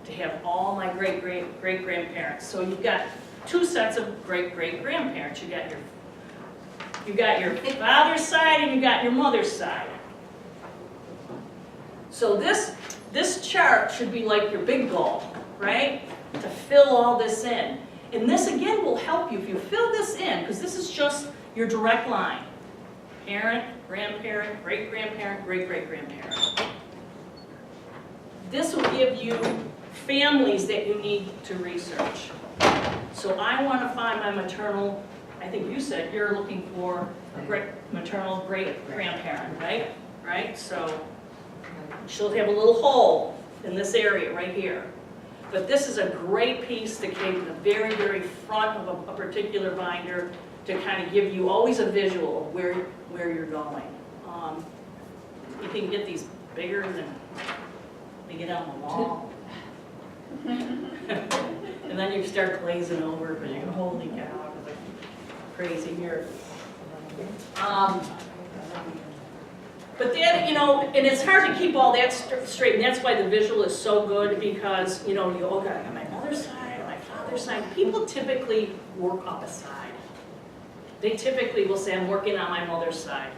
to have all my great-grandparents. So you've got two sets of great-grandparents. You got your father's side and you got your mother's side. So this chart should be like your big goal, right? To fill all this in. And this again will help you if you fill this in, because this is just your direct line. Parent, grandparent, great-grandparent, great-great-grandparent. This will give you families that you need to research. So I want to find my maternal, I think you said you're looking for a maternal great-grandparent, right? Right? So she'll have a little hole in this area right here. But this is a great piece to keep in the very, very front of a particular binder to kind of give you always a visual of where you're going. You can get these bigger than they get on the wall. And then you start glazing over because you go, holy cow, it's like crazy here. But then, and it's hard to keep all that straight, and that's why the visual is so good, because, you okay, I got my mother's side, my father's side. People typically work up a side. They typically will say, I'm working on my mother's side,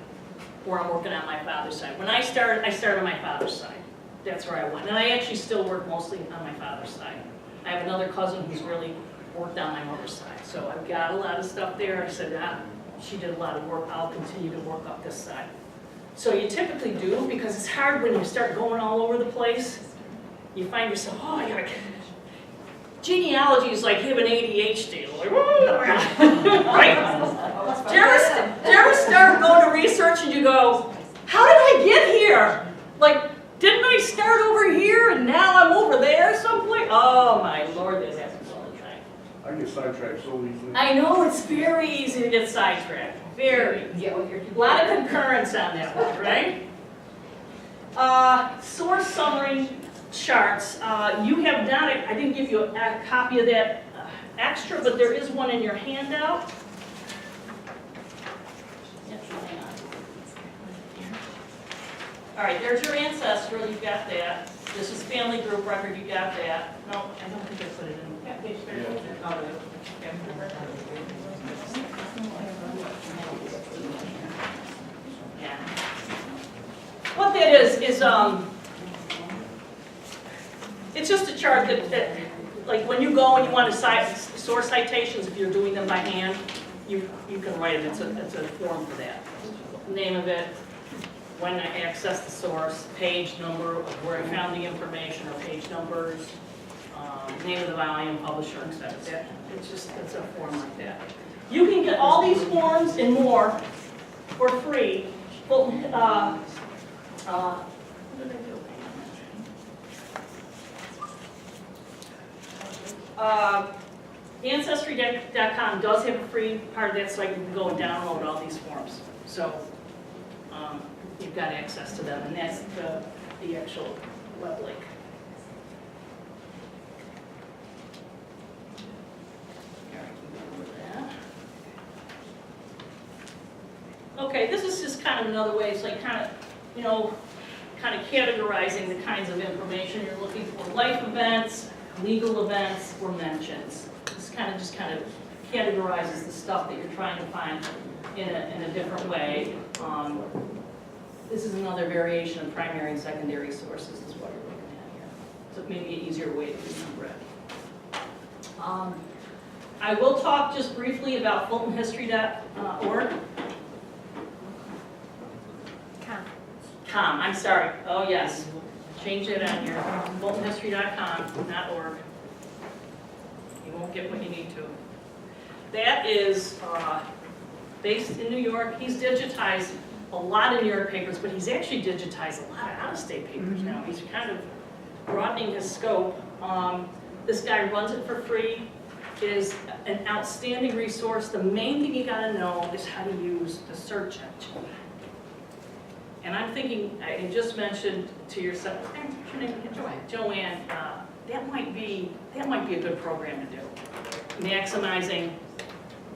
or I'm working on my father's side. When I started on my father's side. That's where I went. And I actually still work mostly on my father's side. I have another cousin who's really worked on my mother's side. So I've got a lot of stuff there. I said, she did a lot of work. I'll continue to work up this side. So you typically do, because it's hard when you start going all over the place. You find yourself, genealogy is like having ADHD. Like, right? Do you ever start going to research and you go, how did I get here? Like, didn't I start over here and now I'm over there someplace? Oh my Lord, this happens all the time. I get sidetracked so easily. I know, it's very easy to get sidetracked. Very. A lot of concurrence on that one, right? Source summary charts. You have not, I didn't give you a copy of that extra, but there is one in your handout. All right, there's your ancestral, you got that. This is family group record, you got that. No, I don't think I put it in. Yeah, page 34. Yeah. What that is it's just a chart that like when you go and you want to cite source citations, if you're doing them by hand, you can write it. It's a form for that. Name of it, when I access the source, page number of where I found the information, or page numbers, name of the volume, publisher, etc. It's a form like that. You can get all these forms and more for free. What did I do? Ancestry.com does have a free part of that site. You can go and download all these forms. So you've got access to them, and that's the actual web link. Okay, this is just kind of another way. It's like kind of categorizing the kinds of information you're looking for. Life events, legal events, or mentions. This kind of categorizes the stuff that you're trying to find in a different way. This is another variation of primary and secondary sources is what you're looking at here. So maybe an easier way to remember it. I will talk just briefly about FultonHistory.org. Com, I'm sorry. Oh, yes. Change it on here. FultonHistory.com, not .org. You won't get what you need to. That is based in New York. He's digitized a lot of New York papers, but he's actually digitized a lot of out-of-state papers now. He's kind of broadening his scope. This guy runs it for free. It is an outstanding resource. The main thing you gotta know is how to use the search engine. And I'm thinking, I just mentioned to yourself, what's your name again? Joanne, that might be a good program to do. Maximizing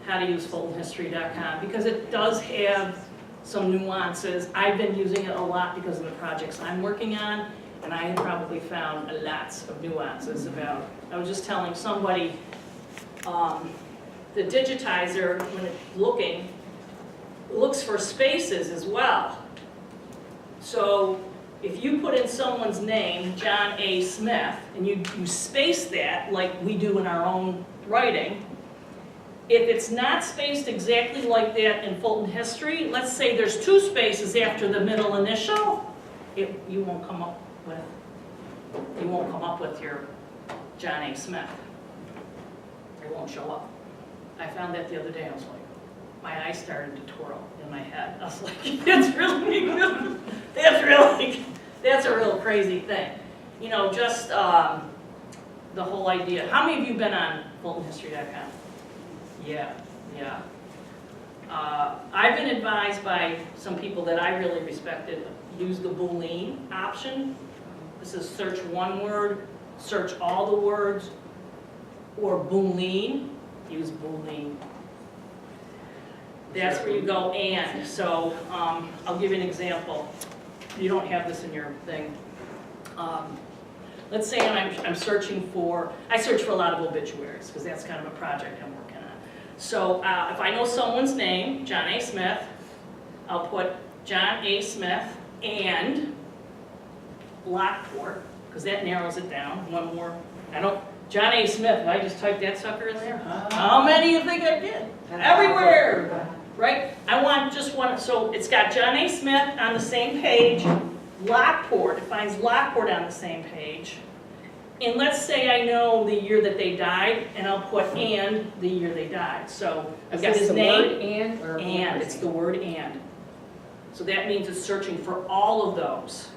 how to use FultonHistory.com, because it does have some nuances. I've been using it a lot because of the projects I'm working on, and I have probably found lots of nuances about, I was just telling somebody, the digitizer, when it's looks for spaces as well. So if you put in someone's name, John A. Smith, and you space that like we do in our own writing, if it's not spaced exactly like that in Fulton History, let's say there's 2 spaces after the middle initial, you won't come up with your John A. Smith. It won't show up. I found that the other day. I was like, my eyes started to twirl in my head. I was like, that's a real crazy thing. You know, just the whole idea. How many of you been on FultonHistory.com? Yeah. I've been advised by some people that I really respected, use the Boolean option. This is search one word, search all the words, or Boolean, use Boolean. That's where you go and. So I'll give you an example. You don't have this in your thing. Let's say I'm searching for, I search for a lot of obituaries because that's kind of a project I'm working on. So if I know someone's name, John A. Smith, I'll put John A. Smith and Lockport, because that narrows it down. One more. John A. Smith, I just typed that sucker in there. How many do you think I did? Everywhere, right? I want just one, so it's got John A. Smith on the same page, Lockport, it finds Lockport on the same page. And let's say I know the year that they died, and I'll put and the year they died. So I've got his name, and it's the word and. So that means it's searching for all of those.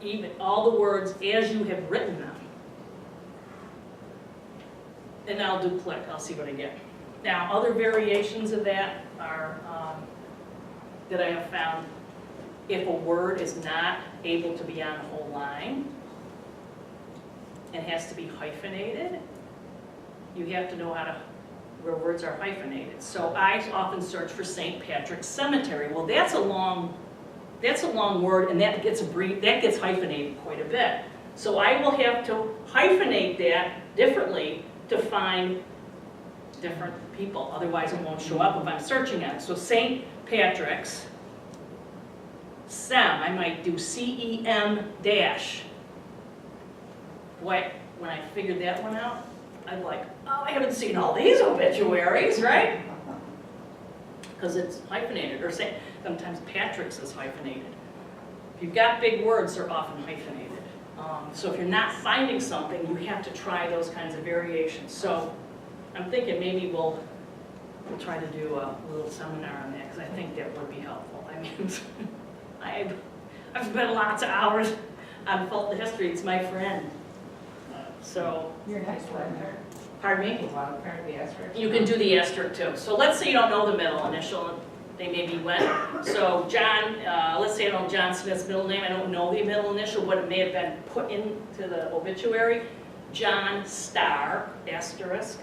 Even all the words as you have written them. And I'll do click, I'll see what I get. Now, other variations of that are, that I have found, if a word is not able to be on a whole line, and has to be hyphenated, you have to know where words are hyphenated. So I often search for St. Patrick's Cemetery. Well, that's a long word, and that gets hyphenated quite a bit. So I will have to hyphenate that differently to find different people. Otherwise, it won't show up if I'm searching on it. So St. Patrick's, SEM, I might do CEM dash. Boy, when I figured that one out, I'm like, oh, I haven't seen all these obituaries, right? Because it's hyphenated, or sometimes Patrick's is hyphenated. If you've got big words, they're often hyphenated. So if you're not finding something, you have to try those kinds of variations. So I'm thinking maybe we'll try to do a little seminar on that, because I think that would be helpful. I mean, I've spent lots of hours on Fulton History. It's my friend. So, Your next one. pardon me? Wild card, the asterisk. You can do the asterisk too. So let's say you don't know the middle initial, they maybe went. So John, let's say I don't know John Smith's middle name, I don't know the middle initial, but it may have been put into the obituary. John Star, asterisk,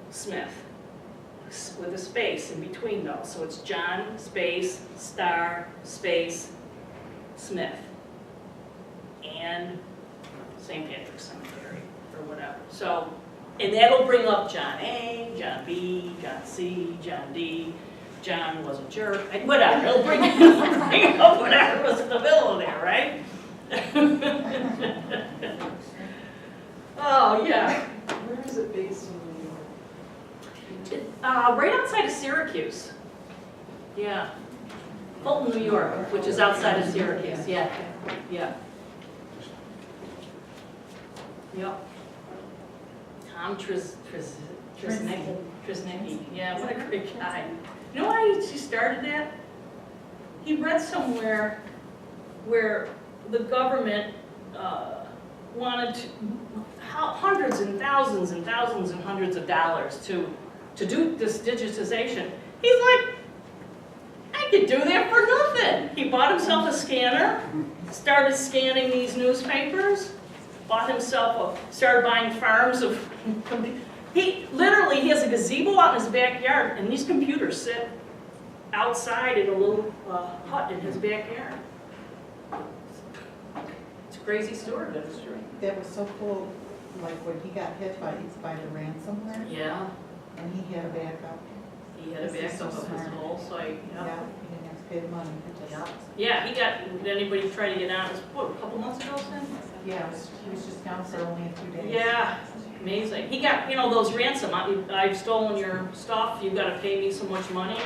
Smith, with a space in between those. So it's John space, Star space, Smith, and St. Patrick's Cemetery, or whatever. So And that'll bring up John A, John B, John C, John D, John was a jerk, whatever, it'll bring up whatever was in the middle there, right? Oh, yeah. Where is it based in New York? Right outside of Syracuse. Yeah. Fulton, New York, which is outside of Syracuse, yeah, yeah. Yep. Tom Trisnicki, yeah, what a great guy. You know why he started that? He read somewhere where the government wanted hundreds and thousands and thousands and hundreds of dollars to do this digitization. He's like, I could do that for nothing. He bought himself a scanner, started scanning these newspapers, started buying farms of, he has a gazebo out in his backyard, and these computers sit outside in a little hut in his backyard. It's a crazy story, but it's true. That was so cool, like when he got hit by the ransomware, Yeah, and he had a backup. he had a This is so backup of his smart. whole site, Yeah, yeah. he didn't have to pay the money, he just, Yeah, did anybody try to get on, it was, what, a couple months ago, Sam? yeah, he was just gone for only a few days. Yeah, amazing. He got, those ransom, I've stolen your stuff, you've got to pay me so much money,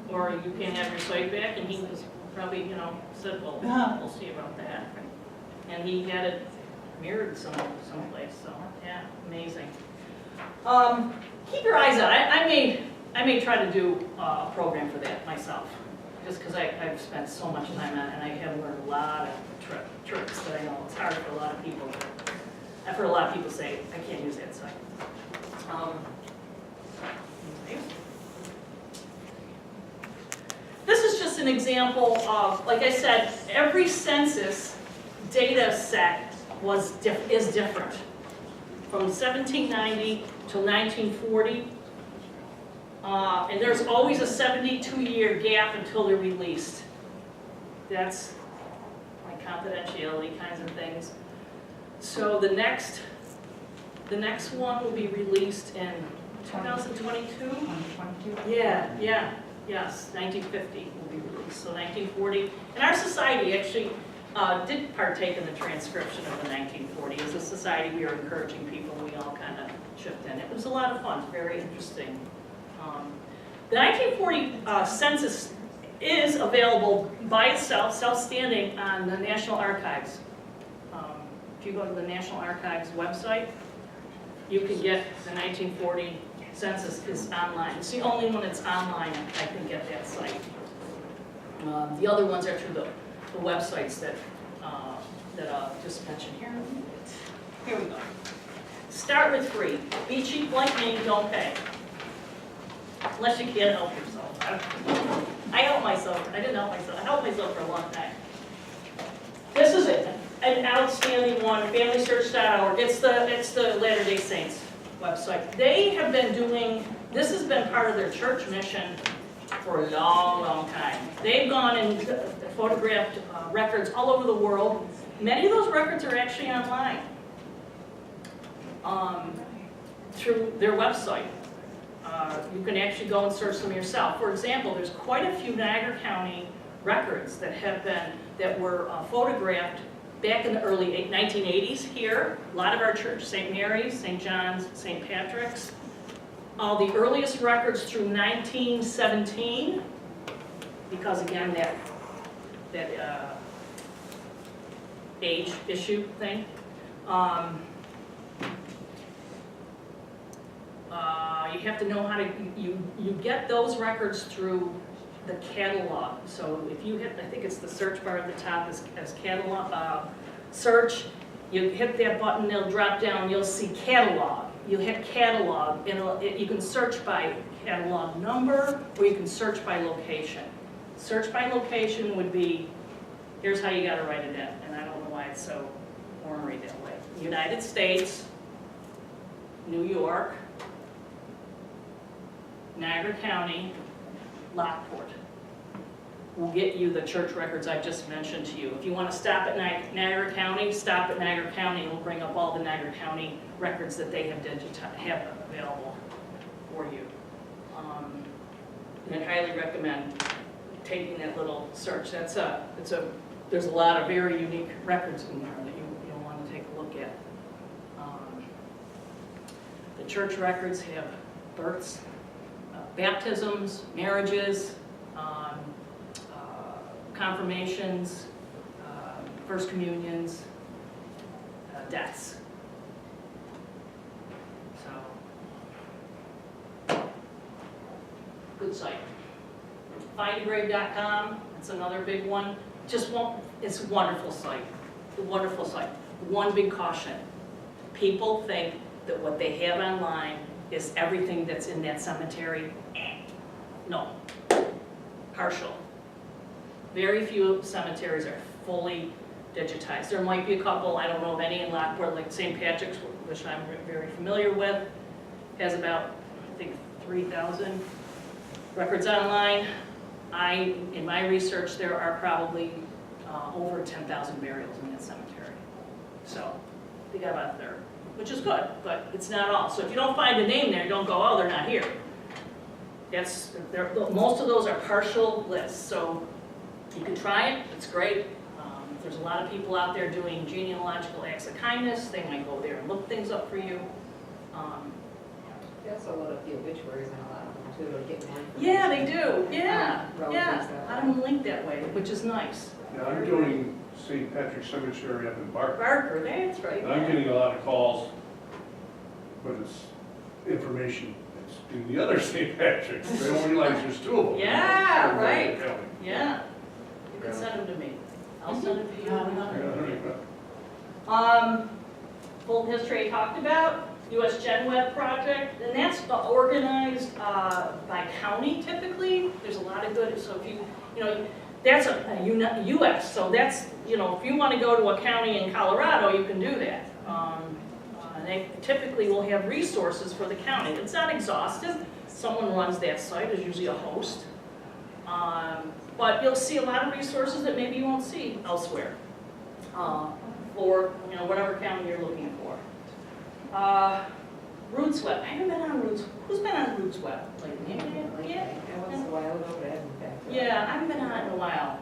or you can't have your site back, and he was probably, said, well, we'll see about that. And he had it mirrored someplace, so, yeah, amazing. Keep your eyes out, I may try to do a program for that myself, just because I've spent so much time on it, and I have learned a lot of tricks that I know it's hard for a lot of people. I've heard a lot of people say, I can't use that site. This is just an example of, like I said, every census data set is different. From 1790 till 1940. And there's always a 72-year gap until they're released. That's like confidentiality kinds of things. So the next one will be released in 2022? 22? Yes, 1950 will be released, so 1940. And our society actually did partake in the transcription of the 1940. As a society, we were encouraging people, and we all kind of chipped in. It was a lot of fun, very interesting. The 1940 census is available by itself, self-standing, on the National Archives. If you go to the National Archives website, you can get the 1940 census is online. It's the only one that's online, I think, at that site. The other ones are through the websites that I'll just mention here. Here we go. Start with free. Be cheap like me, don't pay. Unless you can't help yourself. I help myself. I didn't help myself. I helped myself for a long time. This is it. An outstanding one, familysearch.org. It's the Latter-day Saints website. They have been doing, this has been part of their church mission for a long, long time. They've gone and photographed records all over the world. Many of those records are actually online through their website. You can actually go and search them yourself. For example, there's quite a few Niagara County records that were photographed back in the early 1980s here. A lot of our church, St. Mary's, St. John's, St. Patrick's. The earliest records through 1917, because again, that age issue thing. You have to know how to, you get those records through the catalog. So if you hit, I think it's the search bar at the top as catalog, search, you hit that button, it'll drop down, you'll see catalog. You hit catalog, and you can search by catalog number, or you can search by location. Search by location would be, here's how you gotta write it in, and I don't know why it's so ornery that way. United States, New York, Niagara County, Lockport. will get you the church records I just mentioned to you. If you want to stop at Niagara County, stop at Niagara County, and we'll bring up all the Niagara County records that they have available for you. And I highly recommend taking that little search. There's a lot of very unique records in there that you'll want to take a look at. The church records have births, baptisms, marriages, confirmations, first communions, deaths. So, good site. Findagrave.com, that's another big one. It's a wonderful site, a wonderful site. One big caution, people think that what they have online is everything that's in that cemetery. No, partial. Very few cemeteries are fully digitized. There might be a couple, I don't know of any in Lockport, like St. Patrick's, which I'm very familiar with, has about, I think, 3,000 records online. In my research, there are probably over 10,000 burials in that cemetery. So, they got about a third, which is good, but it's not all. So if you don't find a name there, you don't go, oh, they're not here. Most of those are partial lists, so you can try it, it's great. There's a lot of people out there doing genealogical acts of kindness. They might go there and look things up for you. They also load up the obituaries and a lot of them too, to get more information. Yeah, they do, yeah, Relatives yeah. that I way. don't link that way, which is nice. Yeah, I'm doing St. Patrick's Cemetery up in Barker. Barker, that's right. And I'm getting a lot of calls, but it's information that's in the other St. Patrick's. They don't realize there's two of them. Yeah, They're right. counting. Yeah, you can send them to me. I'll send them to you. Yeah. Full history I talked about, US Gen Web project, and that's organized by county typically. There's a lot of good, so if that's a US, so that's, if you want to go to a county in Colorado, you can do that. They typically will have resources for the county. It's not exhaustive. Someone runs that site, there's usually a host. But you'll see a lot of resources that maybe you won't see elsewhere for whatever county you're looking for. Roots Web. I haven't been on Roots. Who's been on Roots Web lately? Yeah. That was a while ago, but I haven't been back. Yeah, I haven't been on it in a while.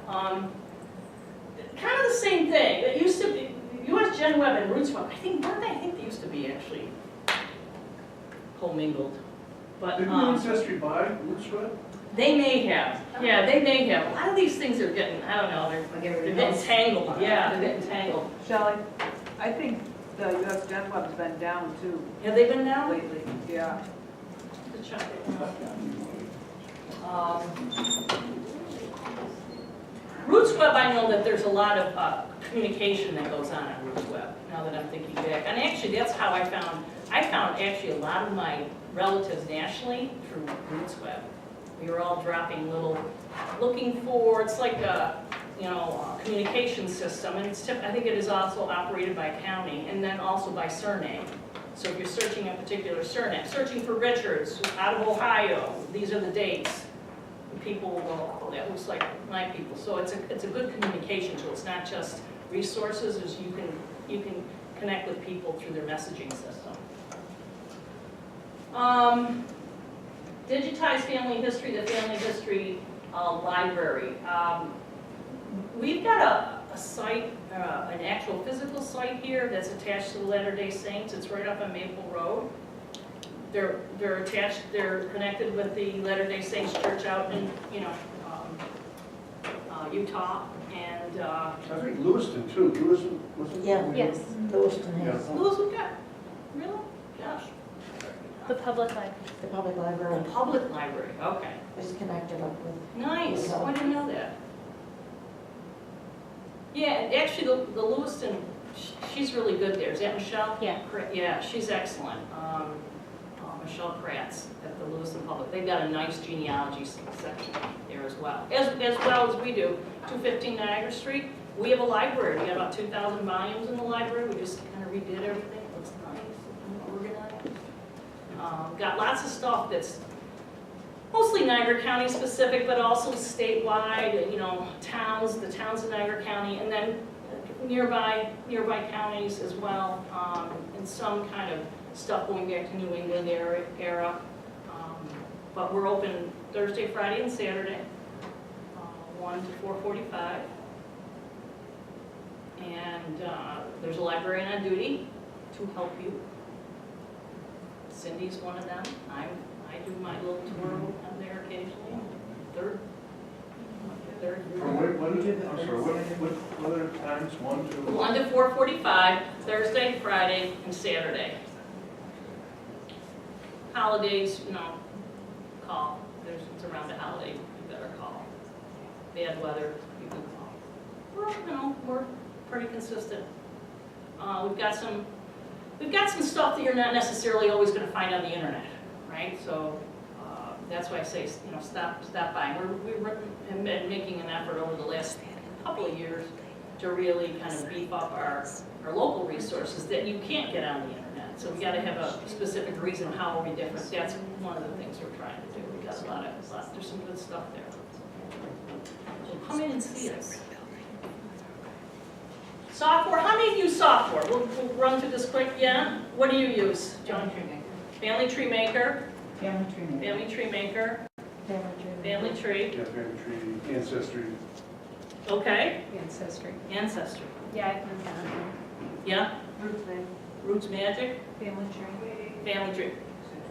Kind of the same thing. It used to be US Gen Web and Roots Web. I think they used to be actually commingled. But Didn't Ancestry buy Roots Web? they may have. Yeah, they may have. A lot of these things are getting, I don't know, Like they're everything getting else. tangled. Yeah, they're getting tangled. Shelley, I think the US Gen Web's been down too Have they been down? lately, yeah. To check it out. Roots Web, I know that there's a lot of communication that goes on Roots Web, now that I'm thinking back. And actually, that's how I found actually a lot of my relatives nationally through Roots Web. We were all dropping little, looking for, it's like a, communication system, and I think it is also operated by county, and then also by surname. So if you're searching a particular surname, searching for Richards, out of Ohio, these are the dates. And people will go, oh, that looks like my people. So it's a good communication tool. It's not just resources, you can connect with people through their messaging system. Digitized family history, the family history library. We've got a site, an actual physical site here that's attached to the Latter-day Saints. It's right up on Maple Road. They're attached, they're connected with the Latter-day Saints Church out in, Utah, and, I think Lewiston too. Lewiston, wasn't it? Yeah. Yes, Lewiston has, who's we got? Really? Gosh. the public library. the public The library public library, okay. is connected up with. Nice, I didn't know that. Yeah, and actually, the Lewiston, she's really good there. Is that Michelle? Yeah. Yeah, she's excellent. Michelle Kratz at the Lewiston Public. They've got a nice genealogy section there as well. As well as we do. 215 Niagara Street, we have a library. We got about 2,000 volumes in the library. We just kind of redid everything. It looks nice and organized. Got lots of stuff that's mostly Niagara County specific, but also statewide, you know, towns, the towns of Niagara County, and then nearby counties as well, and some kind of stuff going back to New England era. But we're open Thursday, Friday, and Saturday, 1 to 4:45. And there's a librarian on duty to help you. Cindy's one of them. I do my little tour on there occasionally. Third. From what is it, I'm sorry, what other times, 1 to? 1 to 4:45, Thursday, Friday, and Saturday. Holidays, you know, call. It's around a holiday, you better call. Bad weather, you can call. We're pretty consistent. We've got some stuff that you're not necessarily always going to find on the internet, right? So that's why I say, you know, stop by. We've been making an effort over the last couple of years to really kind of beef up our local resources that you can't get on the internet. So we got to have a specific reason how are we different. That's one of the things we're trying to do. We got a lot. There's some good stuff there. So come in and see us. Software, how many use software? We'll run through this quick, yeah? What do you use, John? Family Tree Maker. Family tree maker. Family Tree Maker. Family Tree. Yeah, family tree, ancestry. Okay. Ancestry. Ancestry. Yeah, I can find Yeah. Roots name, Roots Magic. family tree. Family Tree.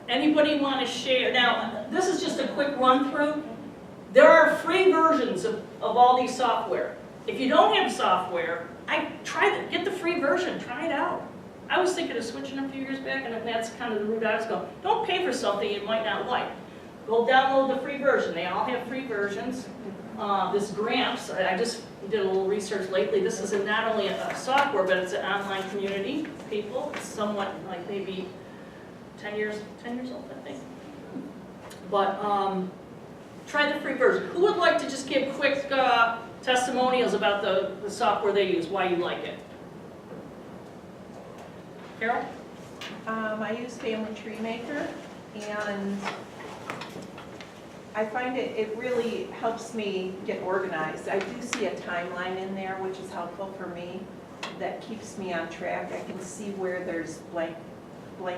Anybody want to share? Now, this is just a quick run through. There are free versions of all these software. If you don't have software, get the free version, try it out. I was thinking of switching a few years back, and that's kind of the route I was going. Don't pay for something you might not like. Go download the free version. They all have free versions. This Gramps, I just did a little research lately. This is not only a software, but it's an online community. People, it's somewhat like maybe 10 years old, I think. But try the free version. Who would like to just give quick testimonials about the software they use, why you like it? Carol? I use Family Tree Maker, and I find it really helps me get organized. I do see a timeline in there, which is helpful for me. That keeps me on track. I can see where there's blank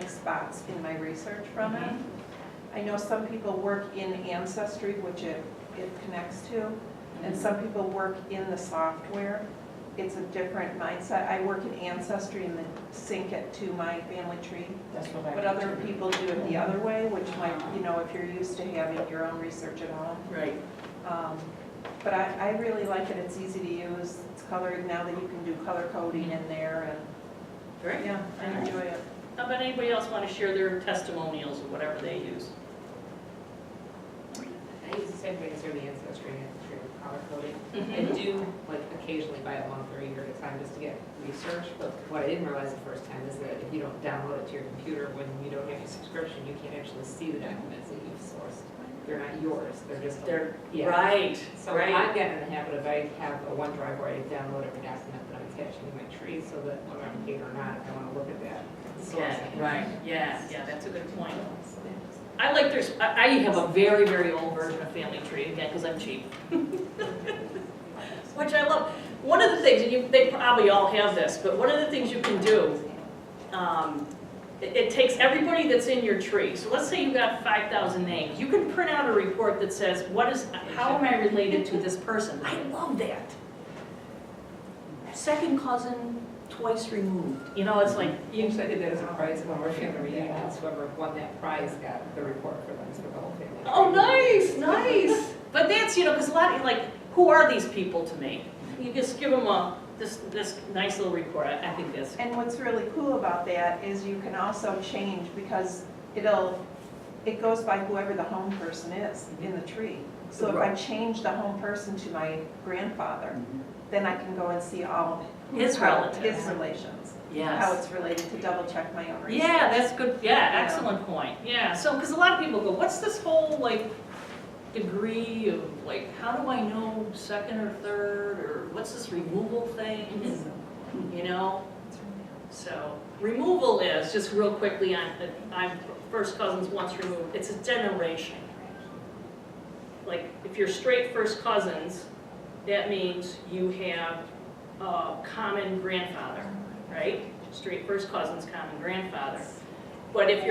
spots in my research from it. I know some people work in Ancestry, which it connects to, and some people work in the software. It's a different mindset. I work in Ancestry and then sync it to my family tree. That's what I. But other people do it the other way, which might, you know, if you're used to having your own research at home. Right. But I really like it. It's easy to use. It's colored now that you can do color coding in there, and Great. yeah, I enjoy it. How about anybody else want to share their testimonials or whatever they use? I use the same thing as the ancestry and color coding. I do like occasionally buy a month or a year at a time just to get research, but what I didn't realize the first time is that if you don't download it to your computer when you don't have your subscription, you can't actually see the documents that you've sourced. They're not yours, they're just. Yeah. Right. So right. I've gotten in the habit of I have a OneDrive where I download every document that I'm attaching to my tree so that whether I'm paid or not, if I want to look at that source. Yeah, I can- right. Yeah, that's a good point. I like I have a very, very old version of Family Tree, again, because I'm cheap. Which I love. One of the things, and they probably all have this, but one of the things you can do, it takes everybody that's in your tree. So let's say you've got 5,000 names. You can print out a report that says, how am I related to this person? I love that. Second cousin, twice removed. You know, it's like, I did that as a prize when we're family reunions. Whoever won that prize got the report for them, so the whole family. oh, nice. But that's, you know, because a lot of, like, who are these people to me? You just give them this nice little report. I think that's. And what's really cool about that is you can also change, because it goes by whoever the home person is in the tree. So if I change the home person to my grandfather, then I can go and see all His relatives. his relations. Yes. How it's related to double check my own research. Yeah, that's good. Yeah, excellent point. Yeah, so because a lot of people go, what's this whole like degree of like, how do I know second or third, or what's this removal thing? And, you know, so removal is just real quickly on. I'm first cousins once removed. It's a generation. like, if you're straight first cousins, that means you have a common grandfather, right? Straight first cousins, common grandfather. But if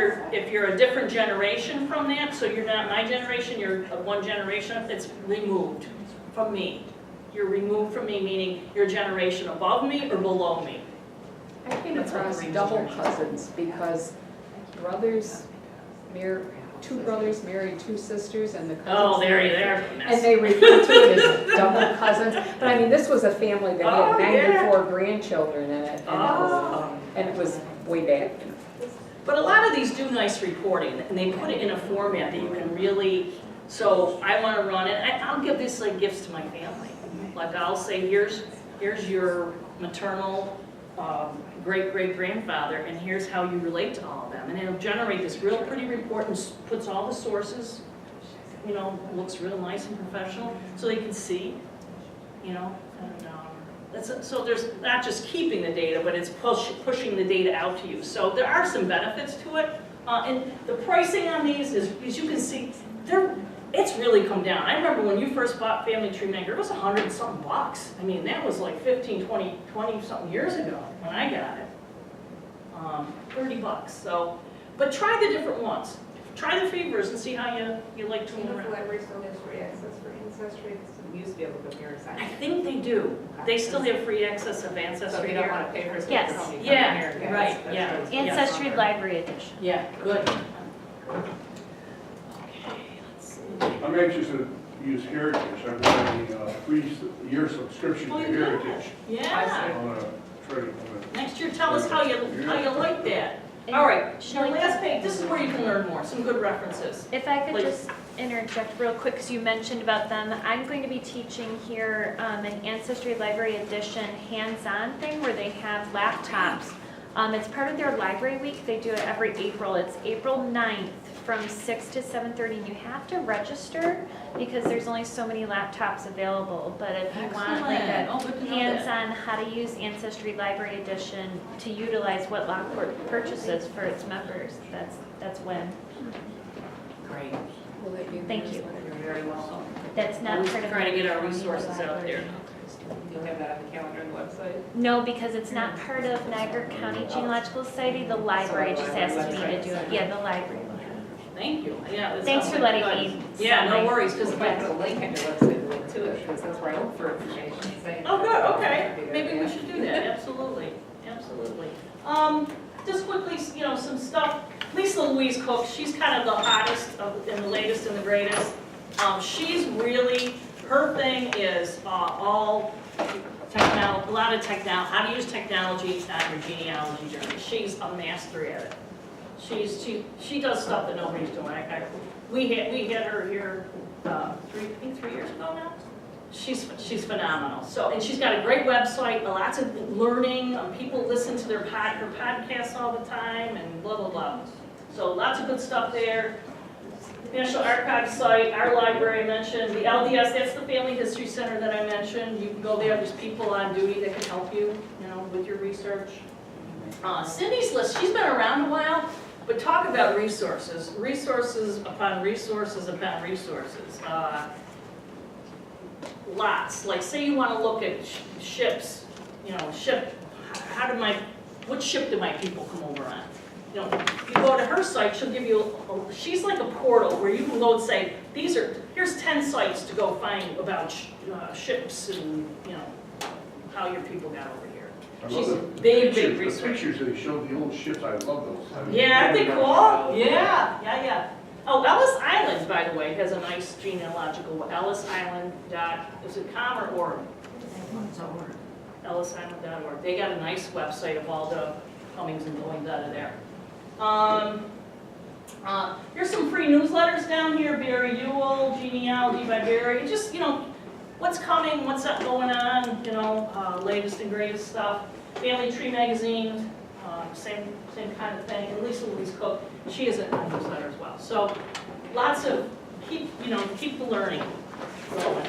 you're a different generation from that, so you're not my generation, you're of one generation, it's removed from me. You're removed from me, meaning you're a generation above me or below me. I came That's what across the double reason is. cousins because two brothers married two sisters and the cousins. Oh, there you married- are. And they refer to it as double cousins. But I mean, this was a family that Oh, had yeah. 94 grandchildren in it. Oh. And it was way back. But a lot of these do nice reporting, and they put it in a format that you can really, so I want to run it, I'll give this like gifts to my family. Like I'll say, here's your maternal great-great-grandfather, and here's how you relate to all of them. And it'll generate this real pretty report and puts all the sources, you know, looks real nice and professional, so they can see, you know, and so there's not just keeping the data, but it's pushing the data out to you. So there are some benefits to it. And the pricing on these is, as you can see, it's really come down. I remember when you first bought Family Tree Maker, it was $100-something bucks. I mean, that was like 15, 20-something years ago when I got it. $30. So, but try the different ones. Try the Fevers and see how you like to Do you move know if the around. library still has free access for Ancestry? We used to be able to compare and sign. I think they do. They still have free access of So Ancestry if you don't here. want to pay for it, Yes. come here. Yeah, right, that's yeah. what it's- Ancestry Library Edition. Yeah, good. Okay, let's see. I'm anxious to use Heritage. I'm running a 3-year subscription Oh, to you got Heritage. Yeah. I'm gonna try to, Next year, tell us how you like that. All right, Shelley, last page, this is where you can learn more, some good references. If I could Please. just interject real quick, because you mentioned about them, I'm going to be teaching here an Ancestry Library Edition hands-on thing where they have laptops. It's part of their library week. They do it every April. It's April 9th from 6 to 7:30. And you have to register because there's only so many laptops available. But if you want like Excellent. a Oh, good to know that. hands-on how to use Ancestry Library Edition to utilize what Lockport purchases for its members, that's when. Great. Will they be in the Thank you. newsletter? You're very welcome. That's not Always part of. trying to get our the resources out library. there. You'll have that on the calendar and the website? No, because it's not part of Niagara County Genealogical Society. The library just asked me to do it. Yeah, the library. Thank you. Yeah. that Thanks sounds for like letting good. me. Yeah, no worries, because You might put a link on your website, link to it, because that's where I look for information. saying- Oh, good, okay. Maybe we should do that, absolutely, absolutely. Just quickly, you know, some stuff. Lisa Louise Cook, she's kind of the hottest and the latest and the greatest. She's really, her thing is all technology, a lot of technology, how to use technology on your genealogy journey. She's a master at it. She does stuff that nobody's doing. We had her here 3 years ago now. She's phenomenal. So, and she's got a great website, lots of learning. People listen to her podcasts all the time, and blah blah blah. So lots of good stuff there. National Archives site, our library I mentioned, the LDS, that's the Family History Center that I mentioned. You can go there. There's people on duty that can help you, you know, with your research. Cindy's list. She's been around a while. But talk about resources, resources upon resources upon resources. Lots, like say you want to look at ships, you know, what ship do my people come over on? You know, you go to her site, she'll give you, she's like a portal where you can go and say, here's 10 sites to go find about ships and, you know, how your people got over here. I She's love a the big pictures, resource. the pictures they showed the old ships, I love those. I mean, Yeah, aren't they yeah. cool? Yeah. Oh, Ellis Island, by the way, has a nice genealogical, is it com or org? ellisisland.org. They got a nice website of all the comings and goings out of there. Here's some free newsletters down here, Barry Ewell, Genealogy by Barry. Just, you know, what's coming, what's up going on, you know, latest and greatest stuff. Family Tree Magazine, same kind of thing. And Lisa Louise Cook, she is a newsletter as well. So lots of, keep the learning going.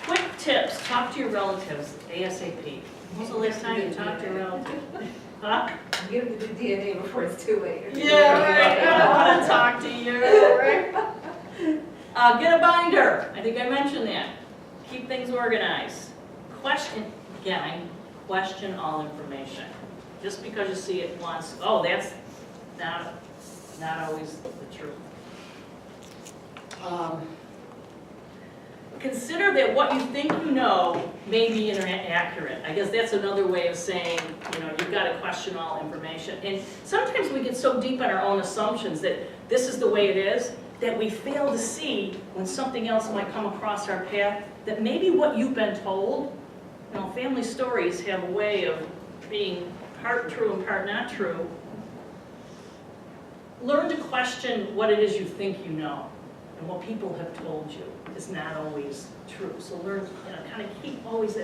Quick tips, talk to your relatives ASAP. When's the last time you talked to your relative? Huh? Give them the DNA before it's too late. Yeah, right, I don't want to talk to you, right? Get a binder, I think I mentioned that. Keep things organized. Question all information. Just because you see it once, oh, that's not always the truth. Consider that what you think you know may be inaccurate. I guess that's another way of saying, you've got to question all information. And sometimes we get so deep in our own assumptions that this is the way it is, that we fail to see when something else might come across our path, that maybe what you've been told, family stories have a way of being part true and part not true. Learn to question what it is you think you know, and what people have told you is not always true. So learn, kind of keep always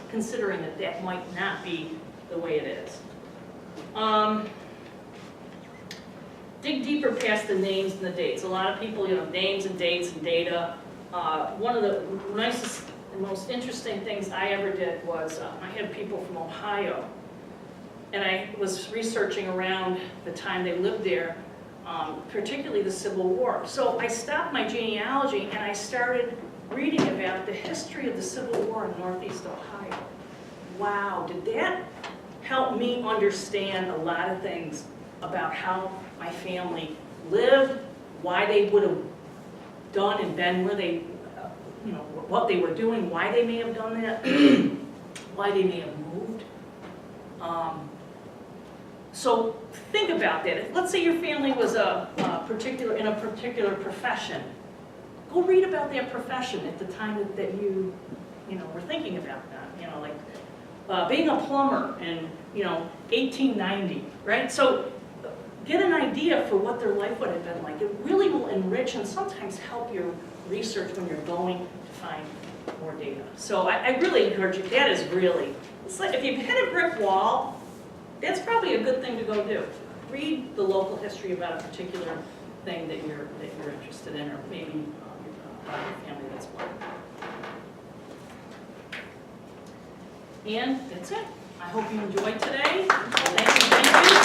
considering that might not be the way it is. Dig deeper past the names and the dates. A lot of people, names and dates and data. One of the nicest and most interesting things I ever did was I had people from Ohio, and I was researching around the time they lived there, particularly the Civil War. So I stopped my genealogy and I started reading about the history of the Civil War in Northeast Ohio. Wow, did that help me understand a lot of things about how my family lived, why they would have done and been where they, what they were doing, why they may have done that, why they may have moved. So think about that. Let's say your family was in a particular profession. Go read about that profession at the time that you were thinking about that. Like being a plumber in 1890, right? So get an idea for what their life would have been like. It really will enrich and sometimes help your research when you're going to find more data. So I really encourage you. That is really, it's like if you've hit a brick wall, that's probably a good thing to go do. Read the local history about a particular thing that you're interested in, or maybe your family that's one. And that's it. I hope you enjoyed today. Thank you.